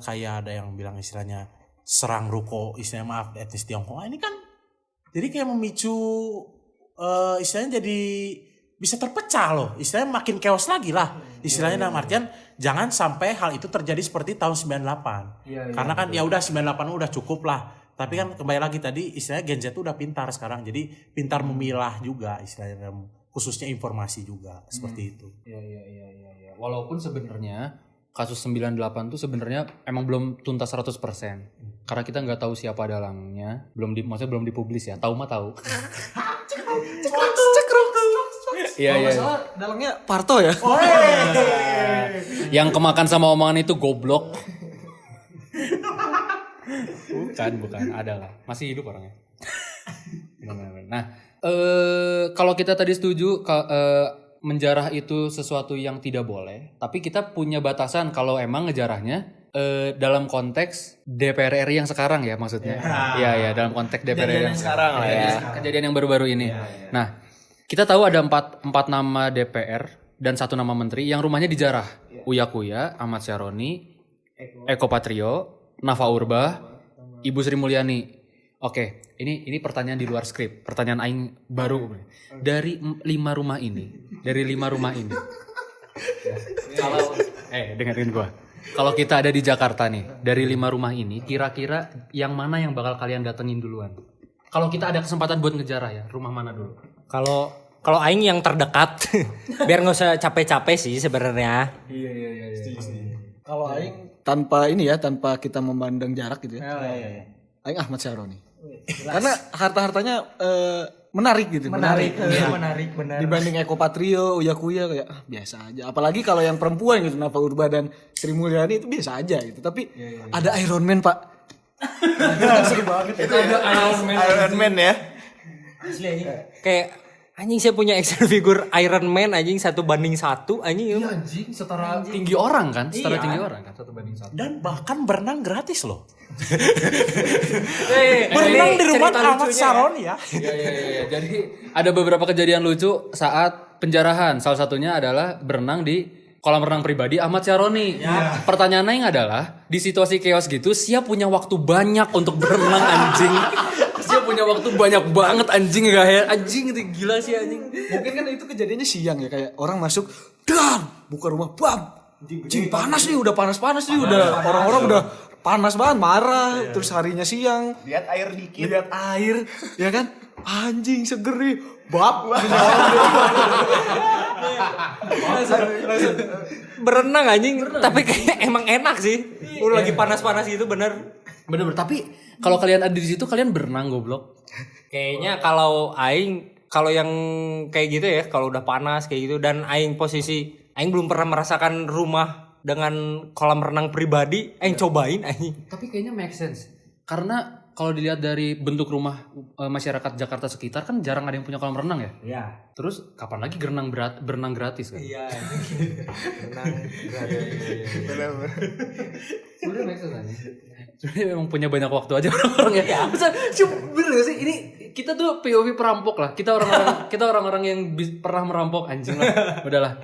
kayak ada yang bilang istilahnya serang ruko, istilahnya maaf etnis Tionghoa ini kan, jadi kayak memicu istilahnya jadi bisa terpecah loh, istilahnya makin chaos lagi lah, istilahnya dalam artian jangan sampai hal itu terjadi seperti tahun 98, karena kan ya udah 98 udah cukup lah, tapi kan kembali lagi tadi istilahnya Gen Z tuh udah pintar sekarang, jadi pintar memilah juga istilahnya dalam khususnya informasi juga seperti itu. Iya. Walaupun sebenarnya kasus 98 tuh sebenarnya emang belum tuntas 100%. Karena kita nggak tahu siapa dalangnya, maksudnya belum dipublis ya. Tahu mah tahu. Iya. Masalah dalangnya Parto ya. Yang kemakan sama omongan itu goblok. Bukan, adalah. Masih hidup orangnya. Benar. Nah, kalau kita tadi setuju menjarah itu sesuatu yang tidak boleh, tapi kita punya batasan kalau emang ngejarahnya dalam konteks DPR RI yang sekarang ya maksudnya. Iya, dalam konteks DPR RI yang sekarang lah ya. Kejadian yang baru-baru ini. Nah, kita tahu ada empat nama DPR dan 1 nama menteri yang rumahnya dijarah. Uya Kuya, Ahmad Syaroni, Eko Patrio, Nafa Urbah, Ibu Sri Mulyani. Oke, ini pertanyaan di luar skrip. Pertanyaan aing baru. Dari 5 rumah ini. Kalau dengerin gua. Kalau kita ada di Jakarta nih, dari 5 rumah ini, kira-kira yang mana yang bakal kalian datengin duluan? Kalau kita ada kesempatan buat ngejarah ya, rumah mana dulu? Kalau aing yang terdekat, biar nggak usah capek-capek sih sebenarnya. Iya. Kalau aing tanpa kita memandang jarak gitu ya. Aing Ahmad Syaroni. Karena harta-hartanya menarik gitu. Menarik benar. Dibanding Eko Patrio, Uya Kuya kayak biasa aja. Apalagi kalau yang perempuan gitu, Nafa Urbah dan Sri Mulyani itu biasa aja gitu. Tapi ada Iron Man, Pak. Seru banget. Itu ada Iron Man ya. Kayak anjing saya punya action figure Iron Man anjing 1:1 anjing. Iya anjing, setara tinggi orang kan? Setara tinggi orang kan, 1:1. Dan bahkan berenang gratis loh. Berenang di rumah Ahmad Syaroni ya. Iya. Jadi ada beberapa kejadian lucu saat penjarahan. Salah satunya adalah berenang di kolam renang pribadi Ahmad Syaroni. Pertanyaannya yang adalah di situasi chaos gitu, siapa punya waktu banyak untuk berenang anjing? Siapa punya waktu banyak banget anjing gak ya? Anjing itu gila sih anjing. Mungkin kan itu kejadiannya siang ya, kayak orang masuk dan buka rumah bam. Anjing panas nih, udah panas-panas nih, udah orang-orang udah panas banget, marah. Terus harinya siang, Lihat air dikit. lihat air, ya kan? Anjing seger nih, bab. Berenang anjing, tapi kayak emang enak sih. Udah lagi panas-panas gitu bener. Bener, tapi kalau kalian ada di situ kalian berenang goblok. Kayaknya kalau yang kayak gitu ya, kalau udah panas kayak gitu dan aing belum pernah merasakan rumah dengan kolam renang pribadi, aing cobain anjing. Tapi kayaknya make sense. Karena kalau dilihat dari bentuk rumah masyarakat Jakarta sekitar kan jarang ada yang punya kolam renang ya. Iya. Terus kapan lagi berenang gratis kan? Iya. Renang Benar-benar. Sebenarnya make sense aja. Sebenarnya memang punya banyak waktu aja orang-orang ya. Bener gak sih? Ini kita tuh POV perampok lah. Kita orang-orang yang pernah merampok anjing lah. Udahlah.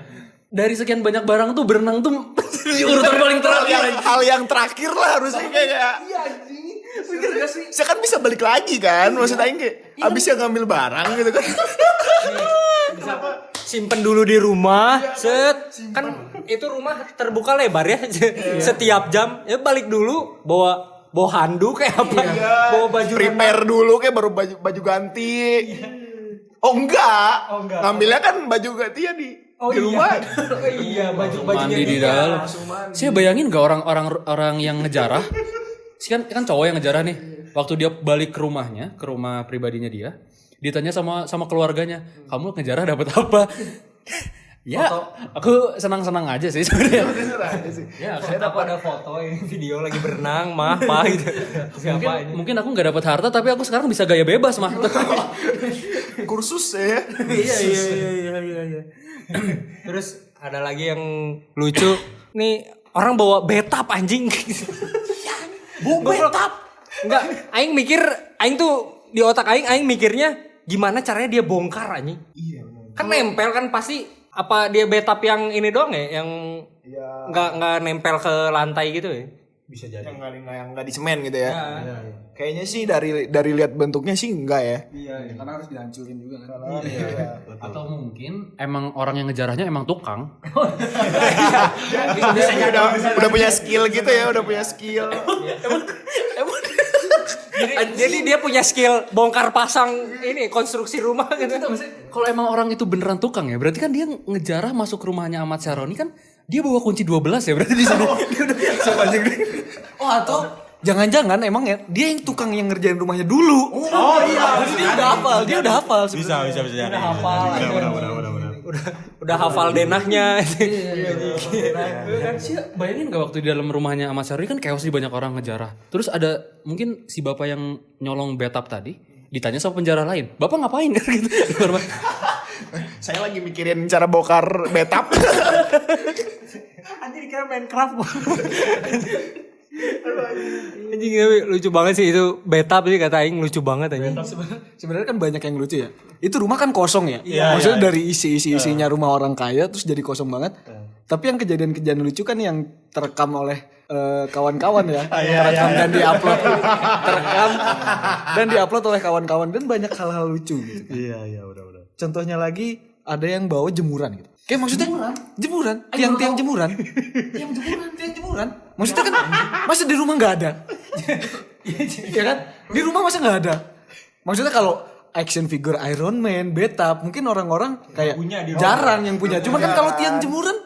Dari sekian banyak barang tuh berenang tuh urutan paling terakhir. Hal yang terakhir lah harusnya kayak. Iya anjing. Bener gak sih? Saya kan bisa balik lagi kan. Maksudnya kayak abisnya ngambil barang gitu kan. simpen dulu di rumah, set. Kan itu rumah terbuka lebar ya. Setiap jam ya balik dulu bawa handuk kayak apa? Bawa baju Prepare dulu kayak baru baju ganti. Oh enggak. Ngambilnya kan baju ganti ya di rumah. Iya, Mandi di dalam. Saya bayangin gak orang yang ngejarah. Kan cowok yang ngejarah nih. Waktu dia balik ke rumahnya, ke rumah pribadinya dia, ditanya sama keluarganya, "Kamu ngejarah dapat apa?" Ya, aku senang-senang aja sih sebenarnya. Ya, saya ada foto ini video lagi berenang mah apa gitu. Siapa ini? Mungkin aku nggak dapat harta tapi aku sekarang bisa gaya bebas mah. Kursus ya. Iya. Terus ada lagi yang lucu. Nih orang bawa betap anjing. Bawa betap. Enggak, aing tuh di otak aing mikirnya gimana caranya dia bongkar anjing. Iya benar. Kan nempel kan pasti, apa dia betap yang ini doang ya, yang nggak nempel ke lantai gitu ya. Bisa jadi yang nggak di semen gitu ya. Kayaknya sih dari lihat bentuknya sih enggak ya. Iya, karena harus dihancurin juga kan. Atau mungkin emang orang yang ngejarahnya emang tukang. udah punya skill gitu ya, udah punya skill. Jadi dia punya skill bongkar pasang ini konstruksi rumah gitu. Kalau emang orang itu beneran tukang ya, berarti kan dia ngejarah masuk rumahnya Ahmad Syaroni kan dia bawa kunci 12 ya, berarti di sana. Dia udah biasa anjing. Oh, atau jangan-jangan emang ya dia yang tukang yang ngerjain rumahnya dulu. Oh iya, dia udah hafal. Bisa. Udah hafal. Udah hafal denahnya. Bayangin gak waktu di dalam rumahnya Ahmad Syaroni kan chaos sih, banyak orang ngejarah. Terus ada mungkin si bapak yang nyolong betap tadi ditanya sama penjara lain, bapak ngapain gitu. Saya lagi mikirin cara bongkar betap. Anjir kira Minecraft. Anjing lucu banget sih itu betap sih, kata aing lucu banget anjing. Sebenarnya kan banyak yang lucu ya. Itu rumah kan kosong ya. Maksudnya dari isinya rumah orang kaya terus jadi kosong banget. Tapi yang kejadian-kejadian lucu kan yang terekam oleh kawan-kawan ya. Terekam dan diupload. Terekam dan diupload oleh kawan-kawan, dan banyak hal-hal lucu gitu. Iya, udah. Contohnya lagi ada yang bawa jemuran gitu. Kayak maksudnya jemuran, tiang jemuran. Tiang jemuran. Maksudnya kan masa di rumah enggak ada? Ya kan? Di rumah masa enggak ada? Maksudnya kalau action figure Iron Man, betap, mungkin orang-orang kayak jarang yang punya. Cuma kan kalau tiang jemuran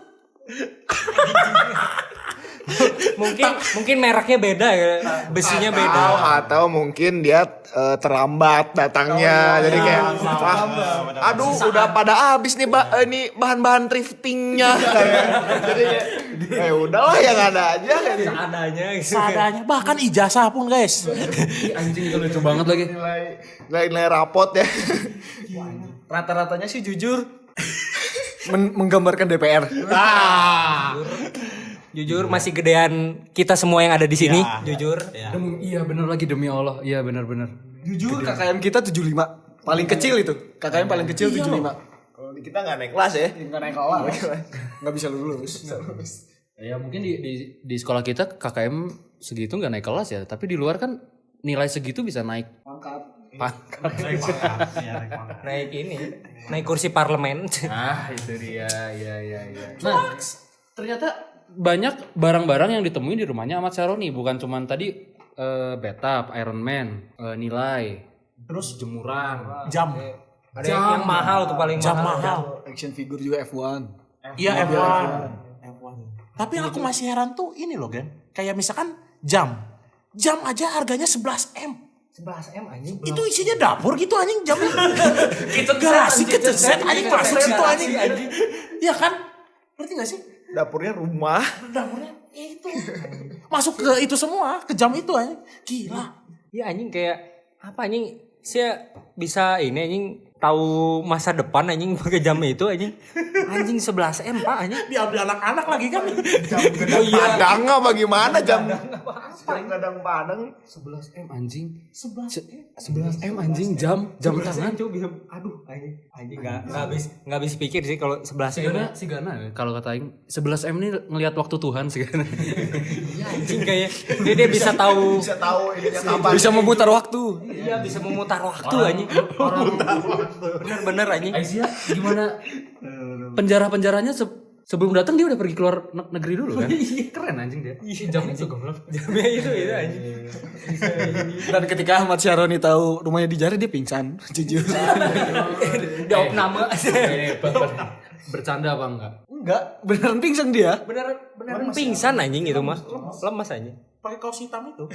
mungkin mereknya beda ya, besinya beda. Atau mungkin dia terlambat datangnya, jadi kayak aduh udah pada habis nih ini bahan-bahan thriftingnya. Jadi kayak udahlah yang ada aja. Seadanya, bahkan ijazah pun guys. Anjing itu lucu banget lagi. Nilai rapot ya. rata-ratanya sih jujur menggambarkan DPR. Jujur masih gedean kita semua yang ada di sini, jujur. Iya bener lagi, demi Allah. Iya bener-bener. Jujur KKM kita 75. Paling kecil itu. KKM paling kecil 75. Kalau di kita nggak naik kelas ya. Enggak naik kelas. Enggak bisa lulus. Ya mungkin di sekolah kita KKM segitu nggak naik kelas ya, tapi di luar kan nilai segitu bisa naik pangkat. Naik ini, naik kursi parlemen. Nah itu dia, ya. Nah ternyata banyak barang-barang yang ditemuin di rumahnya Ahmad Syaroni, bukan cuman tadi betap, Iron Man, nilai, terus jemuran, Jam. Ada yang mahal tuh, paling Jam mahal. mahal. Action figure juga F1. Iya F1. Tapi yang aku masih heran tuh ini loh Gen. Kayak misalkan jam. Jam aja harganya 11M. 11M anjing. Itu isinya dapur gitu anjing jamnya. Garasi set anjing masuk situ anjing. Iya kan? Ngerti gak sih? Dapurnya rumah. Dapurnya itu. Masuk ke itu semua, ke jam itu anjing. Gila. Iya anjing, kayak apa anjing? Saya bisa ini anjing tahu masa depan anjing pakai jam itu anjing. Anjing 11M Pak anjing. Diambil anak-anak lagi kan. Oh iya. Padang nggak bagaimana jam? Kadang padang. 11M anjing, 11M anjing, jam tangan. Aduh anjing nggak habis pikir sih kalau 11M. Si Gana kalau kata Aing 11M ini ngelihat waktu Tuhan sih Gana. Iya anjing, kayak dia bisa tahu ininya kapan. Bisa memutar waktu. Iya bisa memutar waktu anjing. Bener-bener anjing. Aisyah gimana penjara-penjaranya sebelum datang dia udah pergi keluar negeri dulu kan? Keren anjing dia. Jam itu goblok. Jamnya itu anjing. Dan ketika Ahmad Syaroni tahu rumahnya dijarah, dia pingsan. Jujur. Dia opname. Bercanda apa enggak? Enggak, beneran pingsan dia. Beneran pingsan anjing itu mah. Lemas anjing. Pakai kaos hitam itu.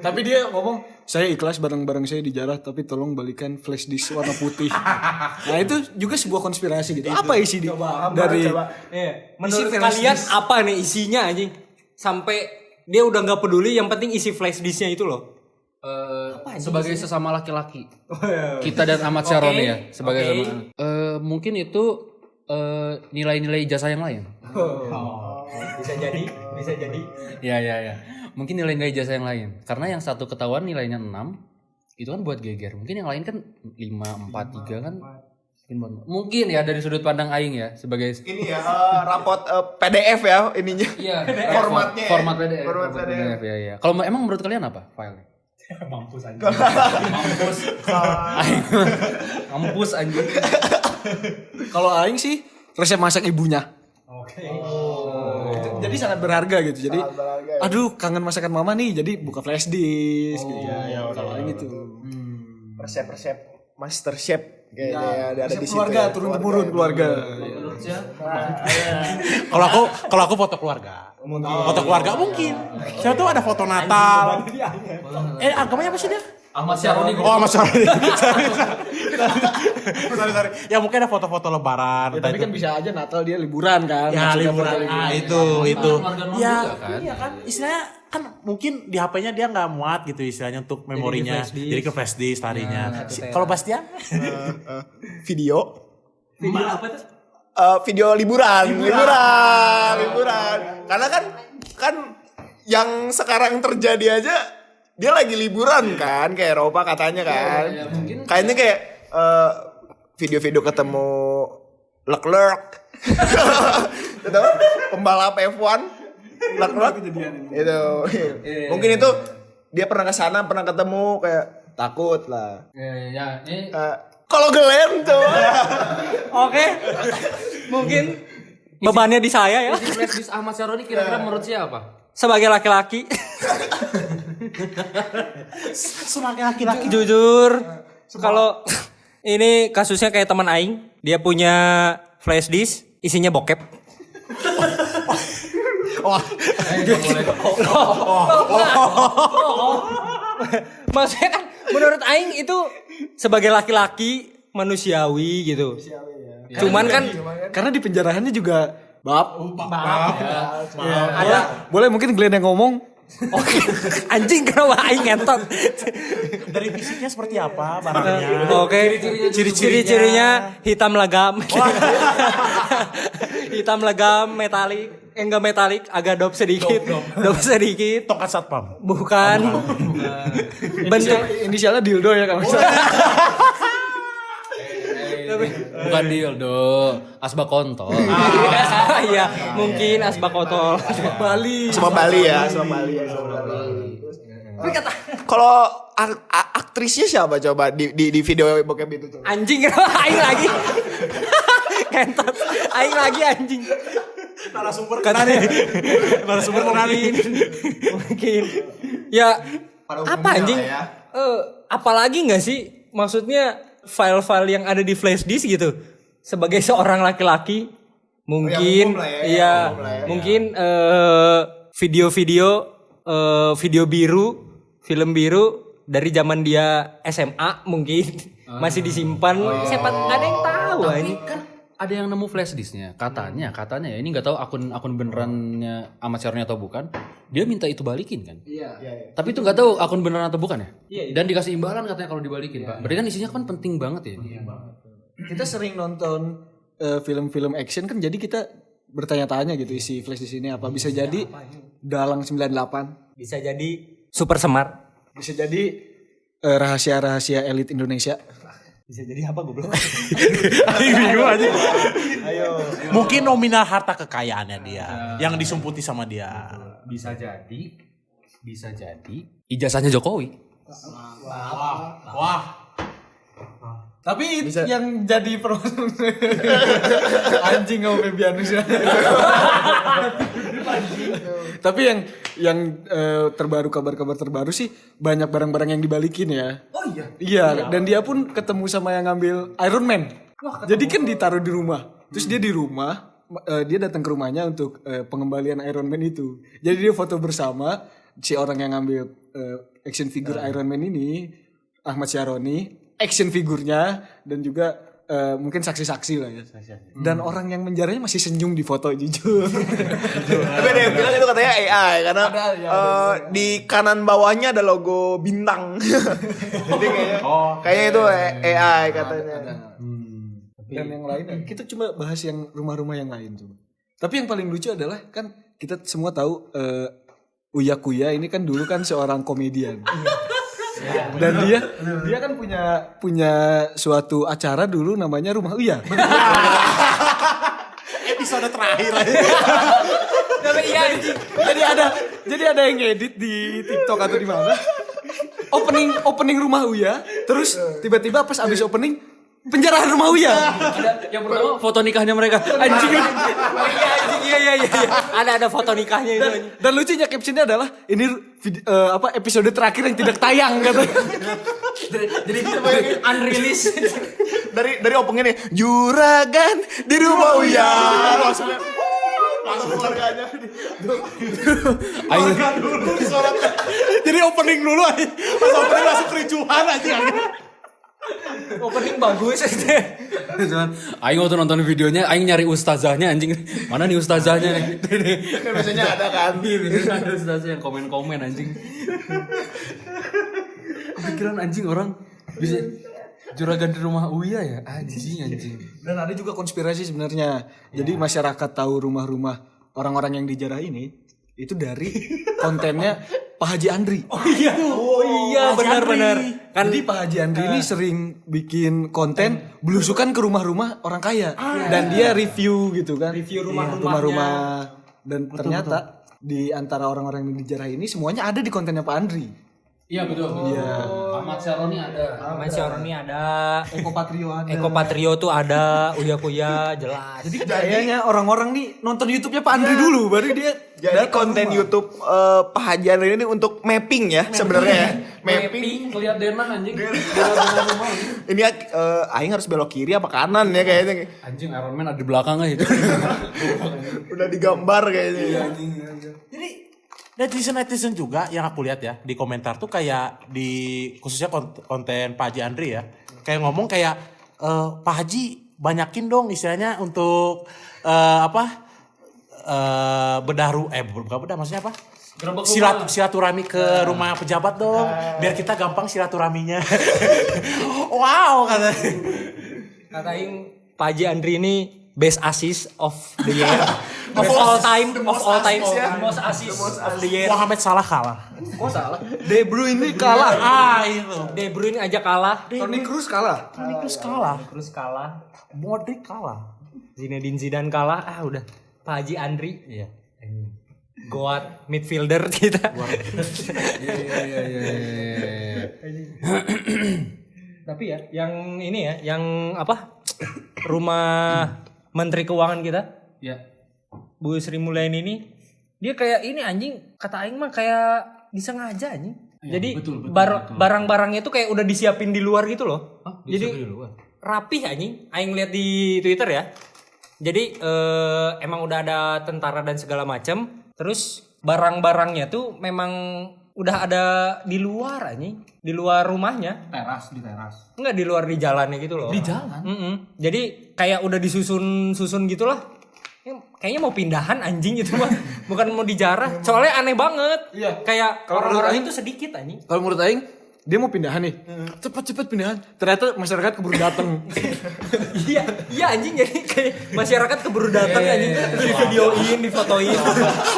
Tapi dia ngomong, saya ikhlas barang-barang saya dijarah, tapi tolong balikan flash disk warna putih. Nah itu juga sebuah konspirasi gitu. Apa isi dari? Menurut isi kalian apa nih isinya anjing? Sampai dia udah nggak peduli, yang penting isi flash disknya itu loh. Sebagai sesama laki-laki, kita dan Ahmad Syaroni ya sebagai mungkin itu nilai-nilai ijazah yang lain. Bisa jadi, bisa jadi. Ya. Mungkin nilai-nilai ijazah yang lain. Karena yang satu ketahuan nilainya 6, itu kan buat geger. Mungkin yang lain kan 5, 4, 3 kan. Mungkin ya dari sudut pandang aing ya sebagai Ini ya rapot PDF ya ininya. iya, Formatnya ya. format PDF. Format PDF. Ya. Kalau emang menurut kalian apa filenya? Mampus aja. Mampus anjing. Kalau aing sih resep masak ibunya. Oke. Jadi sangat berharga gitu. Jadi Sangat berharga, ya. aduh kangen masakan mama nih. Jadi buka flash disk gitu. Kalau aing itu. Resep-resep master chef kayaknya ada di situ. Keluarga ya. turun temurun keluarga. Kalau aku foto keluarga. Foto keluarga mungkin. Siapa tahu ada foto Natal. Agamanya apa sih dia? Ahmad Syaroni. Oh, Mas sorry. sorry. Ya mungkin ada foto-foto lebaran. Ya, tapi kan bisa aja Natal dia liburan kan. Ya Maksudnya liburan. foto Ah itu. Keluarga non Ya, juga kan? iya kan. Istilahnya kan mungkin di HP-nya dia nggak muat gitu istilahnya untuk memorinya. Jadi ke flash disk tadinya. Kalau Bastian? Video Video apa tuh? video liburan. Karena kan yang sekarang terjadi aja dia lagi liburan kan ke Eropa katanya kan. Ya, mungkin. Kayaknya kayak video-video ketemu Leclerc. Itu pembalap F1 Leclerc itu. Mungkin itu dia pernah ke sana, pernah ketemu kayak takut lah. Ya, ini Kalau Glenn tuh Oke. Mungkin bebannya di saya ya. isi flash disk Ahmad Syaroni kira-kira menurut siapa? Sebagai laki-laki, Semakin laki-laki. jujur kalau ini kasusnya kayak teman aing, dia punya flash disk isinya bokep. Maksudnya kan menurut aing itu sebagai laki-laki manusiawi gitu. Cuman kan Karena di penjarahannya juga ada boleh mungkin Glenn yang ngomong. oke, anjing kenapa aing ngentot. Dari fisiknya seperti apa barangnya? Oke, ciri-cirinya hitam legam. Hitam legam metalik, enggak metalik, agak dop sedikit. Dop sedikit. Tongkat satpam. Bukan. Bentuk Inisialnya dildo ya kalau misalnya. Bukan dildo, asbak kontol. iya, mungkin asbak kotor. sama Bali ya. Kalau aktrisnya siapa coba di video bokep itu coba? Anjing aing lagi. Kentot. Aing lagi anjing. Narasumber kena nih. Narasumber kena nih. Mungkin. Ya Pada apa umumnya anjing? lah ya. Apalagi nggak sih? Maksudnya file-file yang ada di flash disk gitu. Sebagai seorang laki-laki mungkin umum lah ya, iya, umum lah ya. mungkin video-video video biru, film biru dari zaman dia SMA mungkin masih disimpan. Siapa nggak ada yang tahu ini. Kan ada yang nemu flash disknya, katanya ya, ini nggak tahu akun benerannya Ahmad Syaroni atau bukan. Dia minta itu balikin kan? Iya. Tapi itu nggak tahu akun beneran atau bukan ya? Dan dikasih imbalan katanya kalau dibalikin, Pak. Berarti kan isinya kan penting banget ya. Kita sering nonton film-film action kan jadi kita bertanya-tanya gitu isi flash di sini apa bisa jadi Dalang 98, Bisa jadi super semar. bisa jadi rahasia-rahasia elit Indonesia. Bisa jadi apa goblok? Bingung aja. Mungkin nominal harta kekayaannya dia yang disumputi sama dia. Bisa jadi ijazahnya Jokowi. Wah. Tapi yang jadi anjing sama Febianus ya. Tapi yang terbaru kabar-kabar terbaru sih banyak barang-barang yang dibalikin ya. Oh iya. Iya, dan dia pun ketemu sama yang ngambil Iron Man. Jadi kan ditaruh di rumah. Terus dia di rumah dia datang ke rumahnya untuk pengembalian Iron Man itu. Jadi dia foto bersama si orang yang ngambil action figure Iron Man ini, Ahmad Syaroni, action figurnya dan juga mungkin saksi-saksi lah ya. Dan orang yang menjaranya masih senyum di foto jujur. Tapi ada yang bilang itu katanya AI karena di kanan bawahnya ada logo bintang. Jadi kayaknya itu AI katanya. Dan yang lain kita coba bahas yang rumah-rumah yang lain coba. Tapi yang paling lucu adalah kan kita semua tahu Uya Kuya ini kan dulu kan seorang komedian. Dan dia kan punya suatu acara dulu namanya Rumah Uya. Episode terakhir aja. Jadi ada yang ngedit di TikTok atau di mana? Opening Rumah Uya, terus tiba-tiba pas abis opening penjarahan Rumah Uya. Yang pertama foto nikahnya mereka. Anjing. Iya. Ada foto nikahnya itu. Dan lucunya captionnya adalah ini episode terakhir yang tidak tayang katanya. Jadi kita bayangin unreleased. Dari openingnya nih, juragan di Rumah Uya. Langsung keluarganya. Keluarga dulu disolatkan. Jadi opening dulu aja. Pas opening langsung kericuhan aja. Opening bagus aja. Aing waktu nonton videonya, Aing nyari ustazahnya anjing. Mana nih ustazahnya nih? Biasanya ada kan. Ada ustazah yang komen-komen anjing. Kepikiran anjing orang bisa juragan di Rumah Uya ya, anjing. Dan ada juga konspirasi sebenarnya. Jadi masyarakat tahu rumah-rumah orang-orang yang dijarah ini itu dari kontennya Pak Haji Andri. Oh iya benar-benar. Kan jadi Pak Haji Andri ini sering bikin konten belusukan ke rumah-rumah orang kaya dan dia review gitu kan. Review rumah-rumahnya. Rumah-rumah dan ternyata di antara orang-orang yang dijarah ini semuanya ada di kontennya Pak Andri. Iya betul. Iya. Ahmad Syaroni ada. Ahmad Syaroni ada. Eko Patrio ada. Eko Patrio tuh ada. Uya Kuya jelas. Jadi kayaknya orang-orang nih nonton YouTube-nya Pak Andri dulu baru dia Jadi konten YouTube Pak Haji Andri ini untuk mapping ya sebenarnya ya. Mapping. Lihat denah anjing. Ini aing harus belok kiri apa kanan ya kayaknya. Anjing Iron Man ada di belakang aja. Udah digambar kayaknya. Jadi netizen juga yang aku lihat ya di komentar tuh kayak di khususnya konten Pak Haji Andri ya. Kayak ngomong kayak Pak Haji banyakin dong istilahnya untuk bukan bedah maksudnya apa? Silaturahmi ke rumah pejabat dong biar kita gampang silaturahminya. Wow katanya. Kata Aing Pak Haji Andri ini best assist of the year. Of all time. Most assist of the year. Mohamed Salah kalah. kok salah. De Bruyne kalah. Itu. De Bruyne aja kalah. Toni Kroos kalah. Terus kalah. Modric kalah. Zinedine Zidane kalah. Udah. Pak Haji Andri. Iya. Goat midfielder kita. Iya. Tapi ya, yang ini ya, yang apa? Rumah Menteri Keuangan kita. Ya. Bu Sri Mulyani ini dia kayak ini anjing, kata aing mah kayak disengaja anjing. Ya, jadi betul. barang-barangnya tuh kayak udah disiapin di luar gitu loh. Jadi Di luar. rapih anjing. Aing lihat di Twitter ya. Jadi emang udah ada tentara dan segala macam. Terus barang-barangnya tuh memang udah ada di luar anjing, di luar rumahnya. Di teras. Enggak di luar di jalannya gitu loh. Di jalan? Jadi kayak udah disusun gitulah. Kayaknya mau pindahan anjing gitu mah. Bukan mau dijarah. Soalnya aneh banget. Iya. Kayak orang-orang itu sedikit anjing. Kalau menurut aing dia mau pindahan nih. Cepat pindahan. Ternyata masyarakat keburu datang. Iya anjing, jadi kayak masyarakat keburu datang anjing. Terus di videoin, difotoin.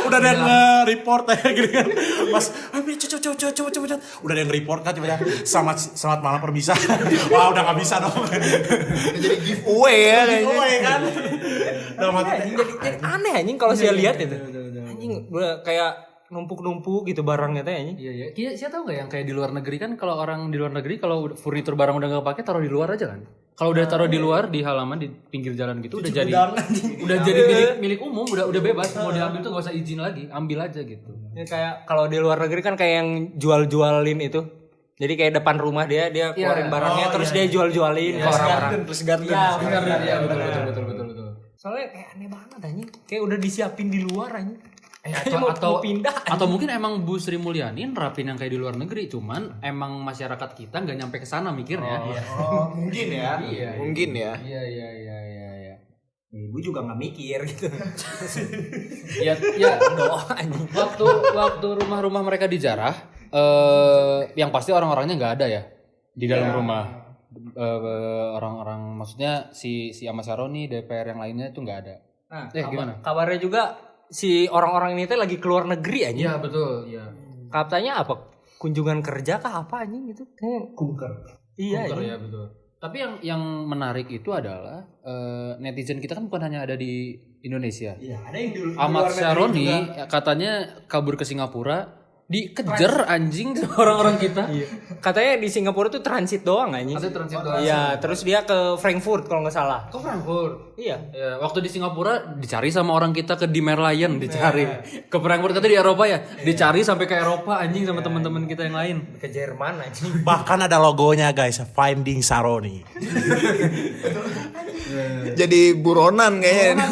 Udah ada yang nge-report ya gitu kan. Mas, coba. Udah ada yang nge-report kan coba ya. Selamat malam permisa. Wah, udah enggak bisa dong. Jadi giveaway ya kayaknya. Kan. Jadi aneh anjing kalau saya lihat itu. Anjing udah kayak numpuk-numpuk gitu barangnya teh anjing. Iya. Siapa tahu nggak yang kayak di luar negeri kan, kalau orang di luar negeri kalau furnitur barang udah nggak pakai taruh di luar aja kan. Kalau udah taruh di luar di halaman di pinggir jalan gitu udah jadi milik umum, udah bebas, mau diambil tuh gak usah izin lagi, ambil aja gitu. Ya kayak kalau di luar negeri kan kayak yang jual-jualin itu. Jadi kayak depan rumah dia keluarin barangnya terus dia jual-jualin ke orang-orang. Plus garden. Iya betul. Soalnya kayak aneh banget anjing. Kayak udah disiapin di luar anjing. Atau mau pindah atau mungkin emang Bu Sri Mulyani nerapin yang kayak di luar negeri, cuman emang masyarakat kita nggak nyampe ke sana mikirnya. Mungkin ya. Mungkin ya. Iya. Ibu juga nggak mikir gitu. Ya Doa anjing. waktu rumah-rumah mereka dijarah, yang pasti orang-orangnya nggak ada ya di dalam rumah. Orang-orang maksudnya si Ahmad Syaroni, DPR yang lainnya itu nggak ada. Nah, Gimana? Kabarnya juga si orang-orang ini teh lagi keluar negeri anjing. Iya betul, iya. Katanya apa? Kunjungan kerja kah apa anjing gitu? Kunker. Iya, Kunker, anjing. ya betul. Tapi yang menarik itu adalah netizen kita kan bukan hanya ada di Indonesia. Iya, ada yang dulu. Ahmad Syaroni katanya kabur ke Singapura, dikejar anjing sama orang-orang kita. Katanya di Singapura tuh transit doang anjing. Katanya transit doang. Iya, terus dia ke Frankfurt kalau nggak salah. Ke Frankfurt. Iya. Ya, waktu di Singapura dicari sama orang kita ke di Merlion dicari. Ke Frankfurt katanya di Eropa ya. Dicari sampai ke Eropa anjing sama teman-teman kita yang lain. Ke Jerman anjing. Bahkan ada logonya guys, Finding Saroni. Jadi buronan kayaknya.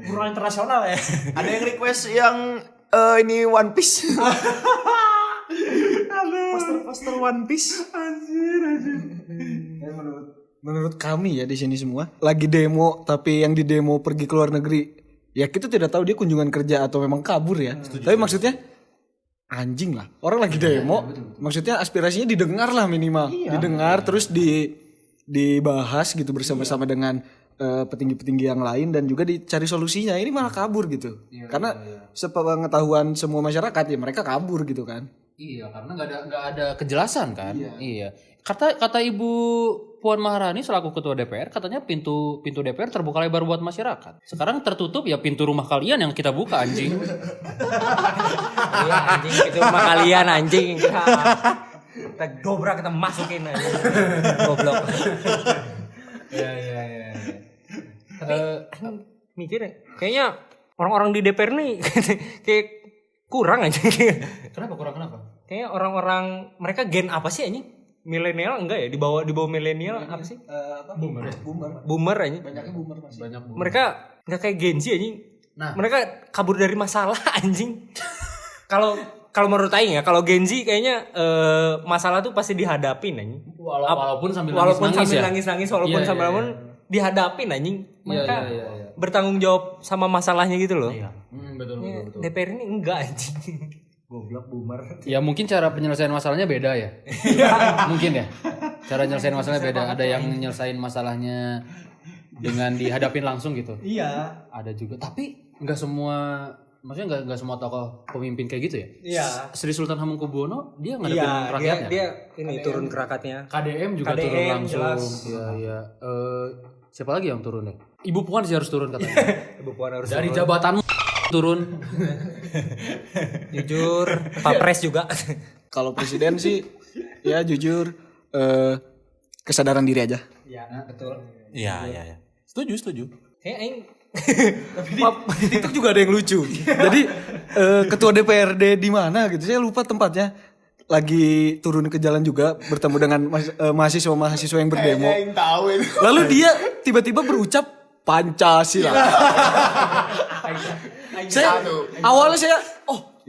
Buruan internasional ya. Ada yang request yang ini One Piece. Poster One Piece. Menurut kami ya di sini semua lagi demo, tapi yang di demo pergi ke luar negeri. Ya kita tidak tahu dia kunjungan kerja atau memang kabur ya. Tapi maksudnya anjing lah. Orang lagi demo, maksudnya aspirasinya didengar lah minimal. Didengar terus dibahas gitu bersama-sama dengan petinggi-petinggi yang lain dan juga dicari solusinya. Ini malah kabur gitu. Karena sepengetahuan semua masyarakat ya mereka kabur gitu kan. Iya, karena nggak ada kejelasan kan. Iya. Kata Ibu Puan Maharani selaku Ketua DPR, katanya pintu DPR terbuka lebar buat masyarakat. Sekarang tertutup ya pintu rumah kalian yang kita buka anjing. Iya anjing, itu rumah kalian anjing. Kita dobrak, kita masukin aja. Goblok. Iya. Mikir ya, kayaknya orang-orang di DPR nih kayak kurang aja. Kenapa kurang kenapa? Kayaknya orang-orang mereka gen apa sih anjing? Milenial enggak ya? Di bawah milenial apa sih? Boomer aja. Banyaknya boomer masih. Banyak bu. Mereka enggak kayak Gen Z anjing. Nah. Mereka kabur dari masalah anjing. Kalau menurut aing ya, kalau Gen Z kayaknya masalah tuh pasti dihadapin anjing. Walaupun sambil nangis-nangis walaupun Iya, sambil iya, nangis dihadapin anjing. Mereka Iya. bertanggung jawab sama masalahnya gitu loh. Iya. Betul. DPR ini enggak anjing. Goblok boomer. Ya mungkin cara penyelesaian masalahnya beda ya. Mungkin ya. Cara nyelesain masalahnya beda. Ada yang nyelesain masalahnya dengan dihadapin langsung gitu. Iya. Ada juga. Tapi nggak semua, maksudnya nggak semua tokoh pemimpin kayak gitu ya. Iya. Sri Sultan Hamengkubuwono dia ngadepin Iya, rakyatnya. dia ini turun ke rakyatnya. KDM juga KDM turun langsung. jelas. Iya. Siapa lagi yang turun ya? Ibu Puan sih harus turun katanya. Ibu Puan harus Dari turun. jabatanmu turun. Jujur, Pak Pres juga. Kalau presiden sih ya jujur kesadaran diri aja. Iya, betul. Iya. Setuju. Kayak aing Di TikTok juga ada yang lucu. Jadi ketua DPRD di mana gitu, saya lupa tempatnya. Lagi turun ke jalan juga bertemu dengan mahasiswa yang berdemo. Yang tahu itu. Lalu dia tiba-tiba berucap Pancasila. Awalnya saya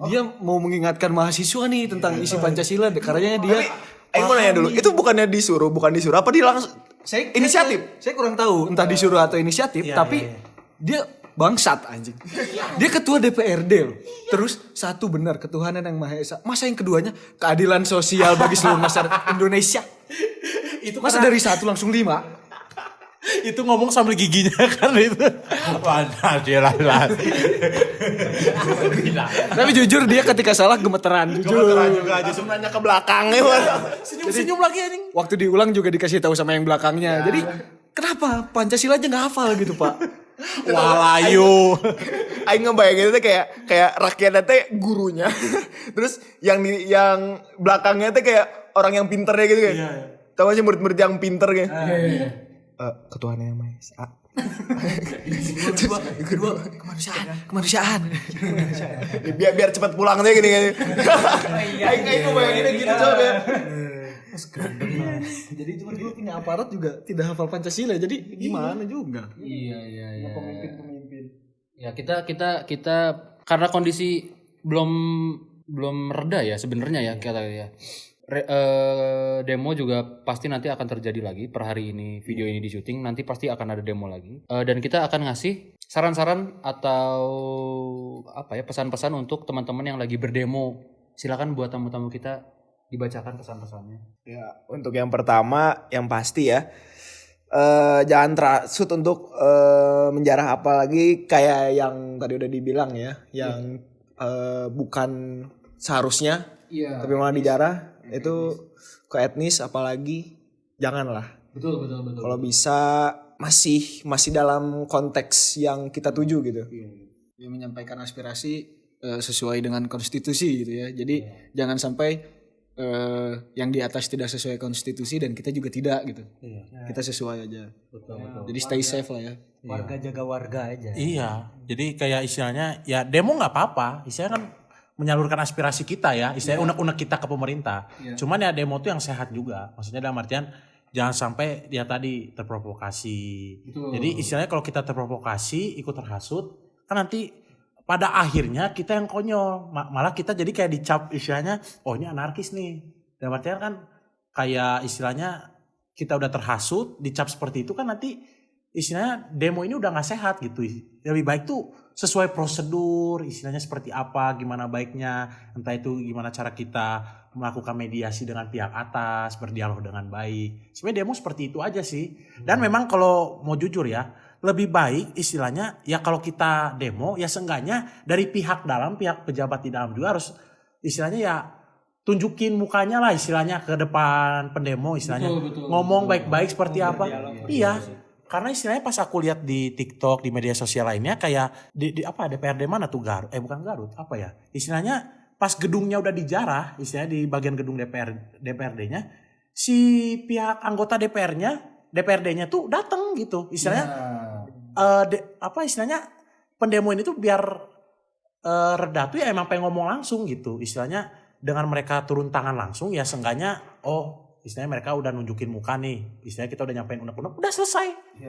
dia mau mengingatkan mahasiswa nih tentang isi Pancasila. Karenanya dia Aing mau nanya dulu, itu bukan disuruh apa dia langsung inisiatif? Saya kurang tahu entah disuruh atau inisiatif, tapi dia bangsat anjing. Dia ketua DPRD loh. Terus satu benar ketuhanan yang Maha Esa. Masa yang keduanya keadilan sosial bagi seluruh masyarakat Indonesia. Itu Masa dari satu langsung 5? itu ngomong sambil giginya kan itu. Wadah dia lah. Tapi jujur dia ketika salah gemeteran jujur. juga justru nanya ke belakangnya. Senyum-senyum lagi anjing. Waktu diulang juga dikasih tahu sama yang belakangnya. Jadi kenapa Pancasila aja nggak hafal gitu Pak? Walayu. Aing ngebayangin itu kayak rakyatnya teh gurunya. Terus yang belakangnya teh kayak orang yang pinternya gitu kan. Tahu aja murid-murid yang pinter kayak. Ketuhanan yang Maha Esa. Kedua kemanusiaan. biar cepat pulang deh gini. Aing ngebayanginnya gitu coba ya. Jadi itu dulu punya aparat juga tidak hafal Pancasila. Jadi gimana juga? Iya. Pemimpin-pemimpin. Ya kita karena kondisi belum reda ya sebenarnya ya kita ya. Demo juga pasti nanti akan terjadi lagi per hari ini video ini di syuting, nanti pasti akan ada demo lagi. Dan kita akan ngasih saran-saran atau apa ya pesan-pesan untuk teman-teman yang lagi berdemo. Silakan buat tamu-tamu kita dibacakan pesan-pesannya. Ya, untuk yang pertama yang pasti ya, jangan terasut untuk menjarah, apalagi kayak yang tadi udah dibilang ya, yang bukan seharusnya tapi malah dijarah itu ke etnis, apalagi janganlah. Betul. Kalau bisa masih dalam konteks yang kita tuju gitu. Ya, menyampaikan aspirasi sesuai dengan konstitusi gitu ya. Jadi jangan sampai yang di atas tidak sesuai konstitusi dan kita juga tidak gitu. Kita sesuai aja. Betul. Jadi stay safe lah ya. Warga jaga warga aja. Iya, jadi kayak istilahnya ya demo nggak apa-apa, istilahnya kan menyalurkan aspirasi kita ya, istilahnya unek-unek kita ke pemerintah. Cuman ya demo tuh yang sehat juga, maksudnya dalam artian jangan sampai dia tadi terprovokasi. Jadi istilahnya kalau kita terprovokasi, ikut terhasut, kan nanti pada akhirnya kita yang konyol, malah kita jadi kayak dicap istilahnya, oh ini anarkis nih. Dalam artian kan kayak istilahnya kita udah terhasut, dicap seperti itu kan nanti istilahnya demo ini udah gak sehat gitu. Lebih baik tuh sesuai prosedur, istilahnya seperti apa, gimana baiknya, entah itu gimana cara kita melakukan mediasi dengan pihak atas, berdialog dengan baik. Sebenarnya demo seperti itu aja sih. Dan memang kalau mau jujur ya, lebih baik istilahnya ya kalau kita demo ya seenggaknya dari pihak dalam, pihak pejabat di dalam juga harus istilahnya ya tunjukin mukanya lah istilahnya ke depan pendemo istilahnya. Ngomong baik-baik seperti apa. Iya. Karena istilahnya pas aku lihat di TikTok, di media sosial lainnya kayak di apa DPRD mana tuh Garut? Bukan Garut, apa ya? Istilahnya pas gedungnya udah dijarah, istilahnya di bagian gedung DPRD-nya, si pihak anggota DPRD-nya tuh datang gitu. Istilahnya istilahnya pendemo ini tuh biar reda tuh ya emang pengen ngomong langsung gitu. Istilahnya dengan mereka turun tangan langsung ya seenggaknya istilahnya mereka udah nunjukin muka nih, istilahnya kita udah nyampein unek-unek, udah selesai.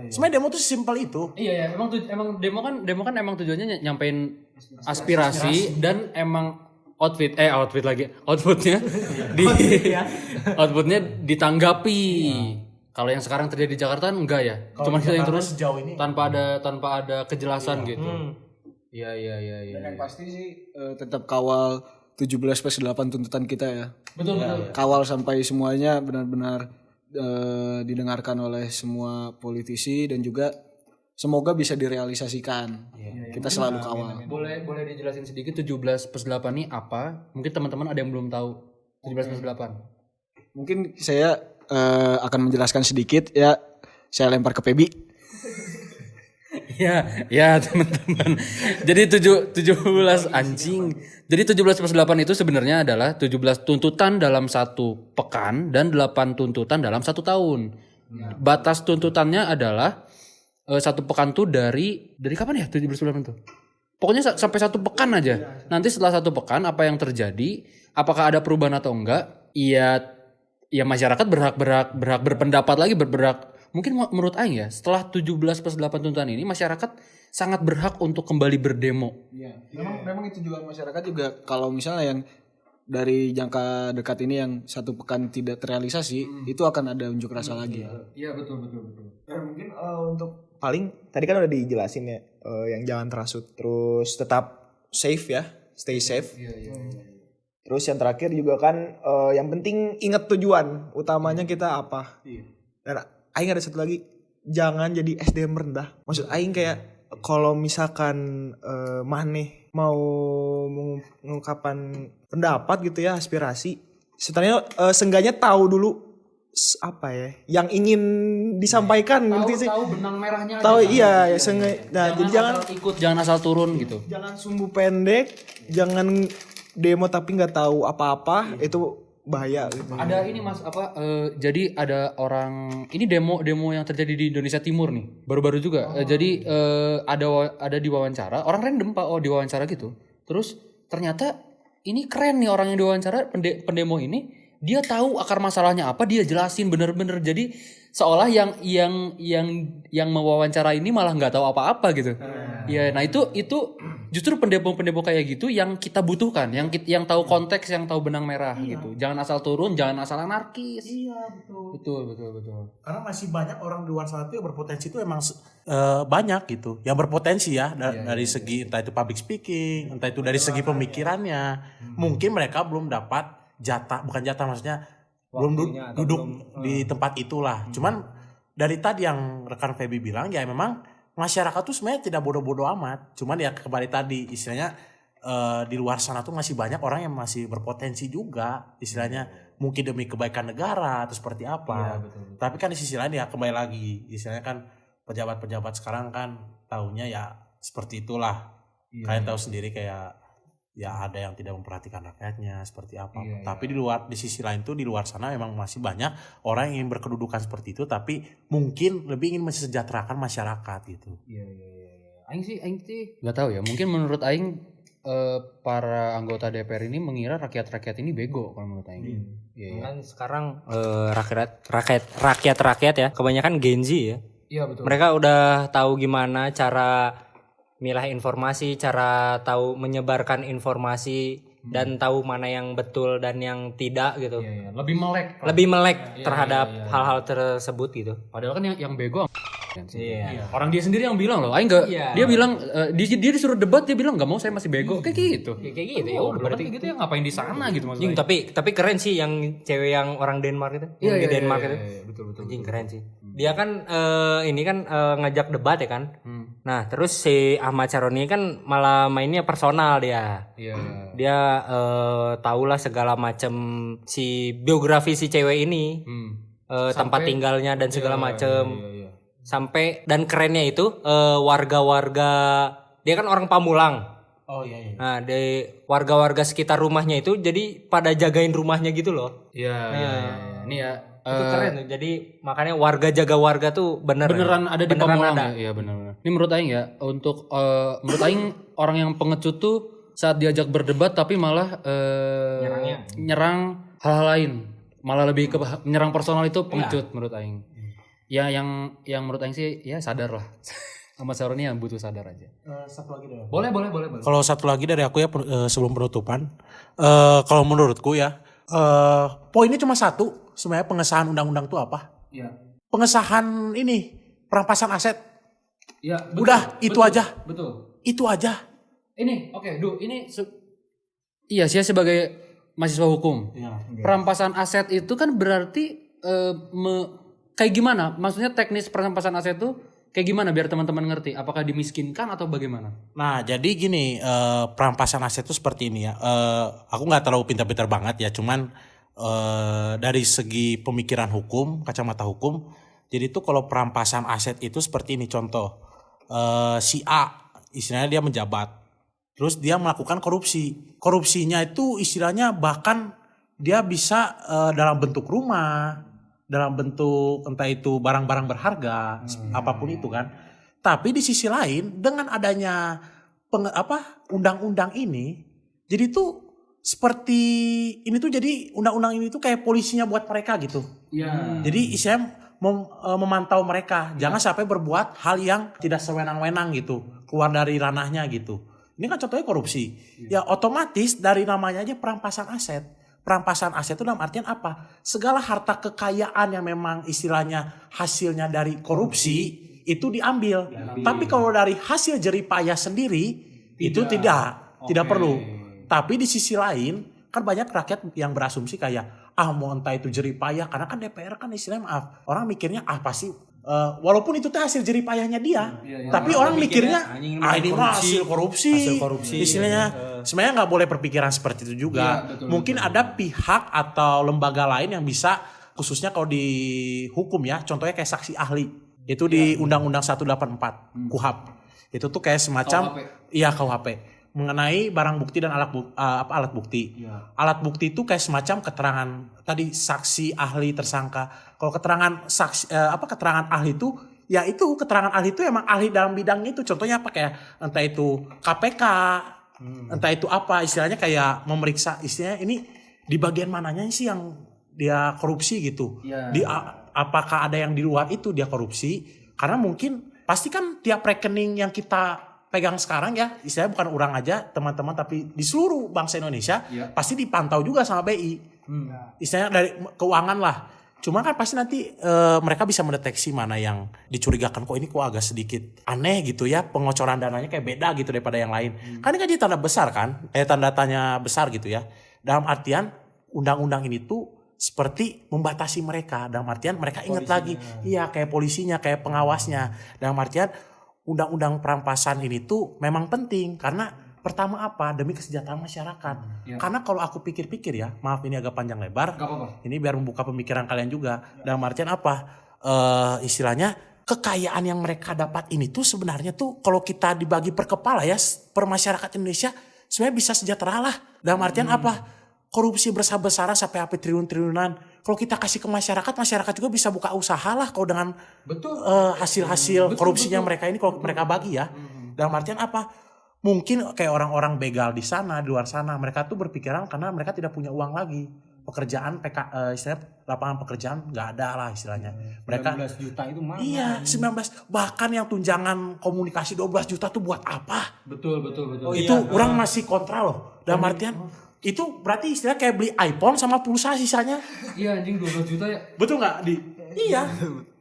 Sebenarnya demo tuh simpel itu. Iya, emang demo kan emang tujuannya nyampein aspirasi dan emang outputnya ditanggapi. Kalau yang sekarang terjadi di Jakarta kan enggak ya, cuma kita yang terus sejauh ini tanpa ada kejelasan gitu. Iya. Dan yang pasti sih tetap kawal 17+8 tuntutan kita ya. Betul. Kawal sampai semuanya benar-benar didengarkan oleh semua politisi dan juga semoga bisa direalisasikan. Kita selalu kawal. Boleh dijelasin sedikit 17+8 ini apa? Mungkin teman-teman ada yang belum tahu 17+8. Mungkin saya akan menjelaskan sedikit ya. Saya lempar ke Pebi. Ya teman-teman. Jadi 17 anjing. Jadi 17+8 itu sebenarnya adalah 17 tuntutan dalam 1 pekan dan 8 tuntutan dalam 1 tahun. Batas tuntutannya adalah 1 pekan tuh dari kapan ya 17+8 tuh? Pokoknya sampai 1 pekan aja. Nanti setelah 1 pekan apa yang terjadi? Apakah ada perubahan atau enggak? Ya masyarakat berhak berpendapat lagi berhak. Mungkin menurut Aing ya, setelah 17+8 tuntutan ini masyarakat sangat berhak untuk kembali berdemo. Iya. Memang itu juga masyarakat juga kalau misalnya yang dari jangka dekat ini yang 1 pekan tidak terrealisasi, itu akan ada unjuk rasa lagi. Iya betul. Mungkin untuk paling tadi kan udah dijelasin ya, yang jangan terasut, terus tetap safe ya, stay safe. Iya. Terus yang terakhir juga kan yang penting ingat tujuan utamanya kita apa. Dan Aing ada satu lagi, jangan jadi SDM rendah. Maksud Aing kayak kalau misalkan maneh mau mengungkapkan pendapat gitu ya, aspirasi, sebenarnya seenggaknya tahu dulu apa ya yang ingin disampaikan gitu sih. Tahu benang merahnya. Tahu iya ya nah, jadi jangan ikut, jangan asal turun gitu. Jangan sumbu pendek, jangan demo tapi nggak tahu apa-apa, itu bahaya gitu. Ada ini Mas jadi ada orang ini demo yang terjadi di Indonesia Timur nih baru-baru juga. Jadi ada diwawancara orang random Pak diwawancara gitu. Terus ternyata ini keren nih orang yang diwawancara pendemo ini, dia tahu akar masalahnya apa, dia jelasin bener-bener. Jadi seolah yang mewawancara ini malah nggak tahu apa-apa gitu. Ya, nah itu justru pendemo kayak gitu yang kita butuhkan, yang tahu konteks, yang tahu benang merah gitu. Jangan asal turun, jangan asal anarkis. Iya, betul. Betul. Karena masih banyak orang di luar sana tuh yang berpotensi itu emang banyak gitu. Yang berpotensi ya dari segi entah itu public speaking, entah itu dari segi pemikirannya. Mungkin mereka belum dapat bukan jatah maksudnya belum duduk di tempat itulah. Cuman dari tadi yang rekan Feby bilang ya memang masyarakat tuh sebenarnya tidak bodoh-bodoh amat. Cuman ya kembali tadi istilahnya di luar sana tuh masih banyak orang yang masih berpotensi juga istilahnya mungkin demi kebaikan negara atau seperti apa. Tapi kan di sisi lain ya kembali lagi istilahnya kan pejabat-pejabat sekarang kan taunya ya seperti itulah. Kalian tahu sendiri kayak ya ada yang tidak memperhatikan rakyatnya seperti apa. Tapi di sisi lain tuh di luar sana memang masih banyak orang yang ingin berkedudukan seperti itu tapi mungkin lebih ingin mensejahterakan masyarakat gitu. Aing sih nggak tahu ya. Mungkin menurut Aing para anggota DPR ini mengira rakyat ini bego kalau menurut Aing. Kan sekarang rakyat ya kebanyakan Gen Z ya. Iya betul. Mereka udah tahu gimana cara milah informasi, cara tahu menyebarkan informasi dan tahu mana yang betul dan yang tidak gitu. Lebih melek. Lebih melek terhadap hal-hal tersebut gitu. Padahal kan yang bego orang dia sendiri yang bilang loh. Aing enggak dia bilang dia disuruh debat dia bilang enggak mau saya masih bego kayak gitu. Kayak gitu ya. Berarti gitu ya ngapain di sana gitu maksudnya. Tapi keren sih yang cewek yang orang Denmark itu. Yang di Denmark itu. Betul. Anjing keren sih. Dia kan ini kan ngajak debat ya kan. Nah, terus si Ahmad Syaroni kan malah mainnya personal dia. Dia tahulah segala macam si biografi si cewek ini. Tempat tinggalnya dan segala macam. Sampai dan kerennya itu warga-warga dia kan orang Pamulang. Nah, di warga-warga sekitar rumahnya itu jadi pada jagain rumahnya gitu loh. Ini ya itu keren tuh. Jadi makanya warga jaga warga tuh beneran ada di Pamulang. Iya benar. Ini menurut Aing ya untuk menurut Aing orang yang pengecut tuh saat diajak berdebat tapi malah nyerang hal-hal lain. Malah lebih ke menyerang personal itu pengecut menurut Aing. Ya yang menurut Aing sih ya sadar lah. Ahmad Syaroni yang butuh sadar aja. Satu lagi deh. Boleh. Kalau satu lagi dari aku ya sebelum penutupan. Kalau menurutku ya poinnya cuma satu. Sebenarnya pengesahan undang-undang itu apa? Pengesahan ini perampasan aset. Betul, udah itu aja. Betul. Itu aja. Ini iya saya sebagai mahasiswa hukum. Perampasan aset itu kan berarti kayak gimana? Maksudnya teknis perampasan aset itu kayak gimana biar teman-teman ngerti? Apakah dimiskinkan atau bagaimana? Nah jadi gini perampasan aset itu seperti ini ya. Aku nggak terlalu pintar-pintar banget ya, cuman dari segi pemikiran hukum, kacamata hukum, jadi itu kalau perampasan aset itu seperti ini contoh. Si A istilahnya dia menjabat, terus dia melakukan korupsi. Korupsinya itu istilahnya bahkan dia bisa dalam bentuk rumah, dalam bentuk entah itu barang-barang berharga, apapun itu kan. Tapi di sisi lain dengan adanya undang-undang ini, jadi tuh seperti ini tuh jadi undang-undang ini tuh kayak polisinya buat mereka gitu. Jadi istilahnya memantau mereka, jangan sampai berbuat hal yang tidak sewenang-wenang gitu, keluar dari ranahnya gitu. Ini kan contohnya korupsi. Ya otomatis dari namanya aja perampasan aset. Perampasan aset itu dalam artian apa? Segala harta kekayaan yang memang istilahnya hasilnya dari korupsi itu diambil. Tapi kalau dari hasil jerih payah sendiri itu tidak perlu. Tapi di sisi lain kan banyak rakyat yang berasumsi kayak mau entah itu jerih payah karena kan DPR kan istilahnya orang mikirnya pasti walaupun itu tuh hasil jerih payahnya dia, tapi orang mikirnya ini mah hasil korupsi. Istilahnya sebenarnya nggak boleh berpikiran seperti itu juga. Mungkin ada pihak atau lembaga lain yang bisa, khususnya kalau di hukum ya, contohnya kayak saksi ahli. Itu di Undang-Undang 184 KUHP. Itu tuh kayak semacam KUHP mengenai barang bukti dan alat bukti. Alat bukti itu kayak semacam keterangan tadi saksi ahli tersangka. Kalau keterangan saksi keterangan ahli itu ya itu keterangan ahli itu emang ahli dalam bidangnya itu. Contohnya apa kayak entah itu KPK, entah itu apa istilahnya kayak memeriksa istilahnya ini di bagian mananya sih yang dia korupsi gitu. Di apakah ada yang di luar itu dia korupsi? Karena mungkin pasti kan tiap rekening yang kita pegang sekarang ya, istilahnya bukan orang aja teman-teman tapi di seluruh bangsa Indonesia pasti dipantau juga sama BI. Istilahnya dari keuangan lah. Cuma kan pasti nanti mereka bisa mendeteksi mana yang dicurigakan kok ini kok agak sedikit aneh gitu ya, pengocoran dananya kayak beda gitu daripada yang lain. Kan ini kan jadi tanda besar kan, tanda tanya besar gitu ya. Dalam artian undang-undang ini tuh seperti membatasi mereka. Dalam artian mereka ingat lagi, iya kayak polisinya, kayak pengawasnya. Dalam artian undang-undang perampasan ini tuh memang penting karena pertama apa? Demi kesejahteraan masyarakat. Karena kalau aku pikir-pikir ya, maaf ini agak panjang lebar. Ini biar membuka pemikiran kalian juga. Dalam artian apa? Istilahnya kekayaan yang mereka dapat ini tuh sebenarnya tuh kalau kita dibagi per kepala ya, per masyarakat Indonesia sebenarnya bisa sejahtera lah. Dalam artian apa? Korupsi besar-besaran sampai apa triliun-triliunan. Kalau kita kasih ke masyarakat, masyarakat juga bisa buka usaha lah kalau dengan hasil-hasil korupsinya mereka ini kalau mereka bagi ya. Dalam artian apa? Mungkin kayak orang-orang begal di sana, di luar sana, mereka tuh berpikiran karena mereka tidak punya uang lagi. Pekerjaan istilahnya lapangan pekerjaan nggak ada lah istilahnya. Mereka 19 juta itu mana? Iya, 19 bahkan yang tunjangan komunikasi 12 juta tuh buat apa? Betul. Itu orang masih kontra loh. Dalam artian itu berarti istilah kayak beli iPhone sama pulsa sisanya. Iya anjing 12 juta ya. Betul nggak di? Iya.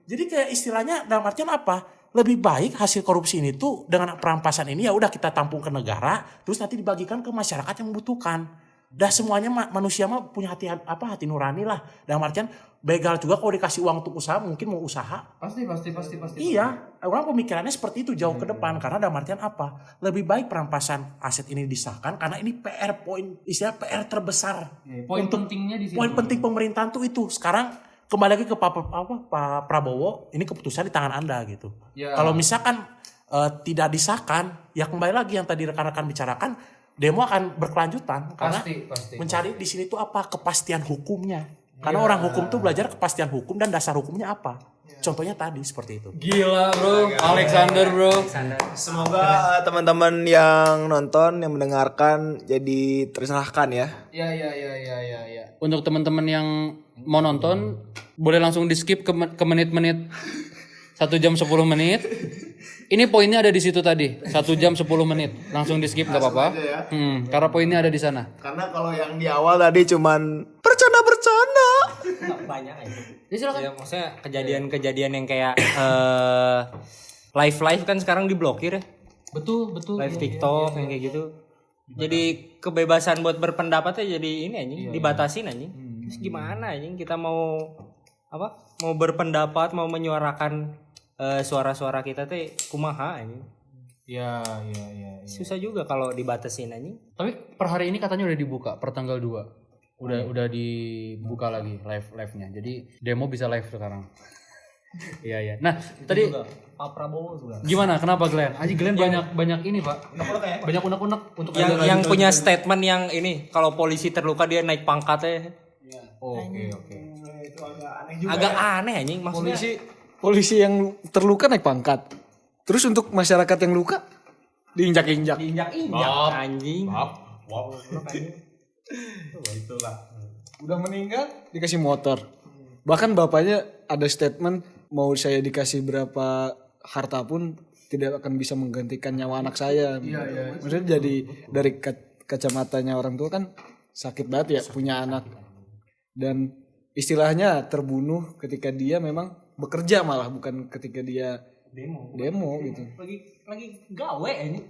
Jadi kayak istilahnya dalam artian apa? Lebih baik hasil korupsi ini tuh dengan perampasan ini ya udah kita tampung ke negara, terus nanti dibagikan ke masyarakat yang membutuhkan. Dah semuanya manusia mah punya hati nurani lah. Dalam artian begal juga kalau dikasih uang untuk usaha mungkin mau usaha. Pasti. Iya, orang pemikirannya seperti itu jauh ke depan karena dalam artian apa? Lebih baik perampasan aset ini disahkan karena ini PR PR terbesar. Poin pentingnya di sini. Poin penting pemerintahan tuh itu. Sekarang kembali lagi ke Pak Prabowo, ini keputusan di tangan Anda gitu. Ya. Kalau misalkan tidak disahkan, ya kembali lagi yang tadi rekan-rekan bicarakan, demo akan berkelanjutan karena Pasti. mencari di sini tuh apa kepastian hukumnya. Karena orang hukum tuh belajar kepastian hukum dan dasar hukumnya apa. Contohnya tadi seperti itu. Gila bro, Alexander bro. Semoga teman-teman yang nonton, yang mendengarkan jadi tercerahkan ya. Ya. Untuk teman-teman yang mau nonton, boleh langsung di skip ke menit-menit 1 jam 10 menit. Ini poinnya ada di situ tadi, 1 jam 10 menit. Langsung di skip nggak apa-apa. ya. Karena poinnya ada di sana. Karena kalau yang di awal tadi cuman bercanda-bercanda. Banyak aja. Ya silakan. Ya, maksudnya kejadian-kejadian yang kayak live kan sekarang diblokir ya. Betul. Live TikTok yang kayak gitu. Jadi kebebasan buat berpendapatnya jadi ini anjing, dibatasin anjing. Terus gimana anjing kita mau Mau berpendapat, mau menyuarakan suara-suara kita teh kumaha anjing. Ya. Susah juga kalau dibatasin anjing. Tapi per hari ini katanya udah dibuka per tanggal 2. Udah dibuka lagi live-nya. Jadi demo bisa live sekarang. Iya. Nah, tadi Pak Prabowo juga. gimana? Kenapa Glenn? Aji Glenn banyak ini, Pak. Banyak unek-unek untuk Yang punya statement yang ini, kalau polisi terluka dia naik pangkatnya. Oke. Itu agak aneh juga. Agak aneh anjing maksudnya. Polisi yang terluka naik pangkat. Terus untuk masyarakat yang luka diinjak-injak. Diinjak-injak anjing. Itulah. Udah meninggal dikasih motor. Bahkan bapaknya ada statement mau saya dikasih berapa harta pun tidak akan bisa menggantikan nyawa anak saya. Iya. Maksudnya jadi dari kacamatanya orang tua kan sakit banget ya punya anak. Dan istilahnya terbunuh ketika dia memang bekerja malah bukan ketika dia demo gitu. Lagi gawe ini.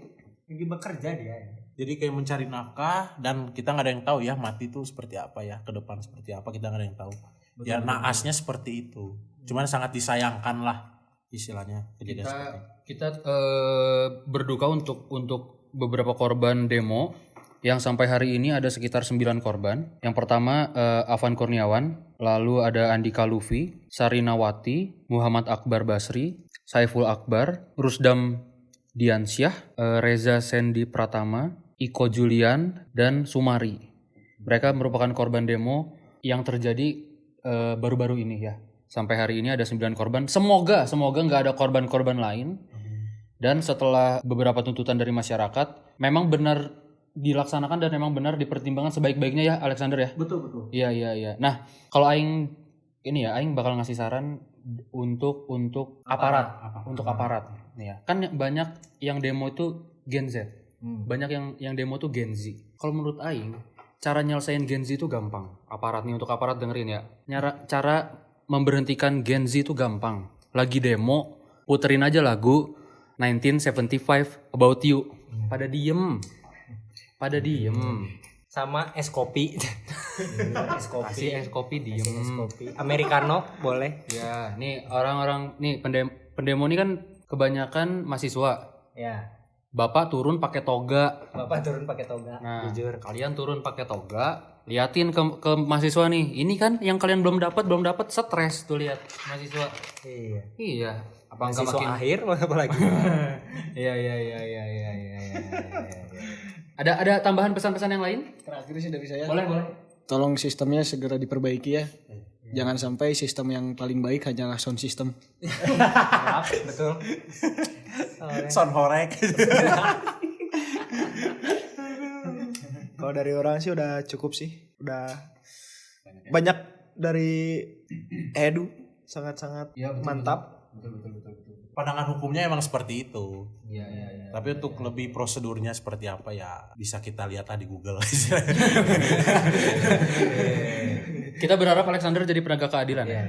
Lagi bekerja dia. Jadi kayak mencari nafkah dan kita nggak ada yang tahu ya mati itu seperti apa ya, ke depan seperti apa kita nggak ada yang tahu. Ya naasnya seperti itu. Cuman sangat disayangkan lah istilahnya kejadian seperti itu. Kita berduka untuk beberapa korban demo yang sampai hari ini ada sekitar 9 korban. Yang pertama Afan Kurniawan, lalu ada Andika Lufi, Sarinawati, Muhammad Akbar Basri, Saiful Akbar, Rusdam Diansyah, Reza Sendi Pratama, Iko Julian, dan Sumari. Mereka merupakan korban demo yang terjadi baru-baru ini ya. Sampai hari ini ada 9 korban. Semoga nggak ada korban-korban lain. Dan setelah beberapa tuntutan dari masyarakat, memang benar dilaksanakan dan memang benar dipertimbangkan sebaik-baiknya ya Alexander ya. Betul. Iya. Nah, kalau aing bakal ngasih saran untuk aparat. Untuk aparat. Ya. Kan banyak yang demo itu Gen Z. Banyak yang demo tuh Gen Z. Kalau menurut aing, cara nyelesain Gen Z itu gampang. Untuk aparat dengerin ya. Cara memberhentikan Gen Z itu gampang. Lagi demo, puterin aja lagu 1975 About You. Pada diem. Sama es kopi. Kasih es kopi diem. Kopi americano boleh. Ya, nih orang-orang nih pendemo ini kan kebanyakan mahasiswa. Ya. Bapak turun pakai toga. Bapak turun pakai toga. Nah, jujur kalian turun pakai toga, liatin ke mahasiswa nih. Ini kan yang kalian belum dapat stres tuh lihat mahasiswa. Iya. Iya. Apa enggak Mahasiswa makin akhir apa lagi? Iya. Ada tambahan pesan-pesan yang lain? Terakhir sih dari saya. Boleh. Tolong sistemnya segera diperbaiki ya. Jangan sampai sistem yang paling baik hanyalah sound system. Betul. Sound horek. Kalau dari orang sih udah cukup sih. Udah banyak dari Edu sangat-sangat mantap. Betul. Pandangan hukumnya emang seperti itu. Iya. Tapi untuk lebih prosedurnya seperti apa ya bisa kita lihat di Google. Kita berharap Alexander jadi penegak keadilan ya.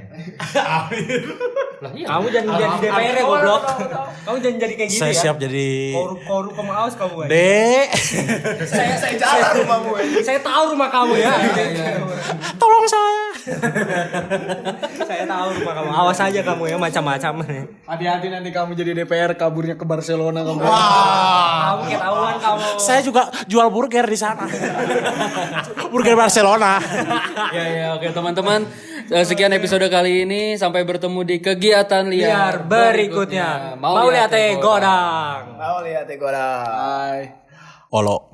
Lah iya. Kamu jangan jadi DPR ya goblok. Kamu jangan jadi kayak gitu Saya ya. siap jadi Korup kamu awas kamu. Dek. Saya jalan rumahmu ini. Saya tahu rumah kamu ya. Tolong saya. Saya tahu rumah kamu. Awas aja kamu ya macam-macam. Hati-hati nanti kamu jadi DPR kaburnya ke Barcelona kamu. Kamu ketahuan kamu. Saya juga jual burger di sana. Burger Barcelona. Ya, oke teman-teman. Sekian episode kali ini. Sampai bertemu di kegiatan liar berikutnya. Mau lihat godang. Mau lihat Tegora. Bye. Olo.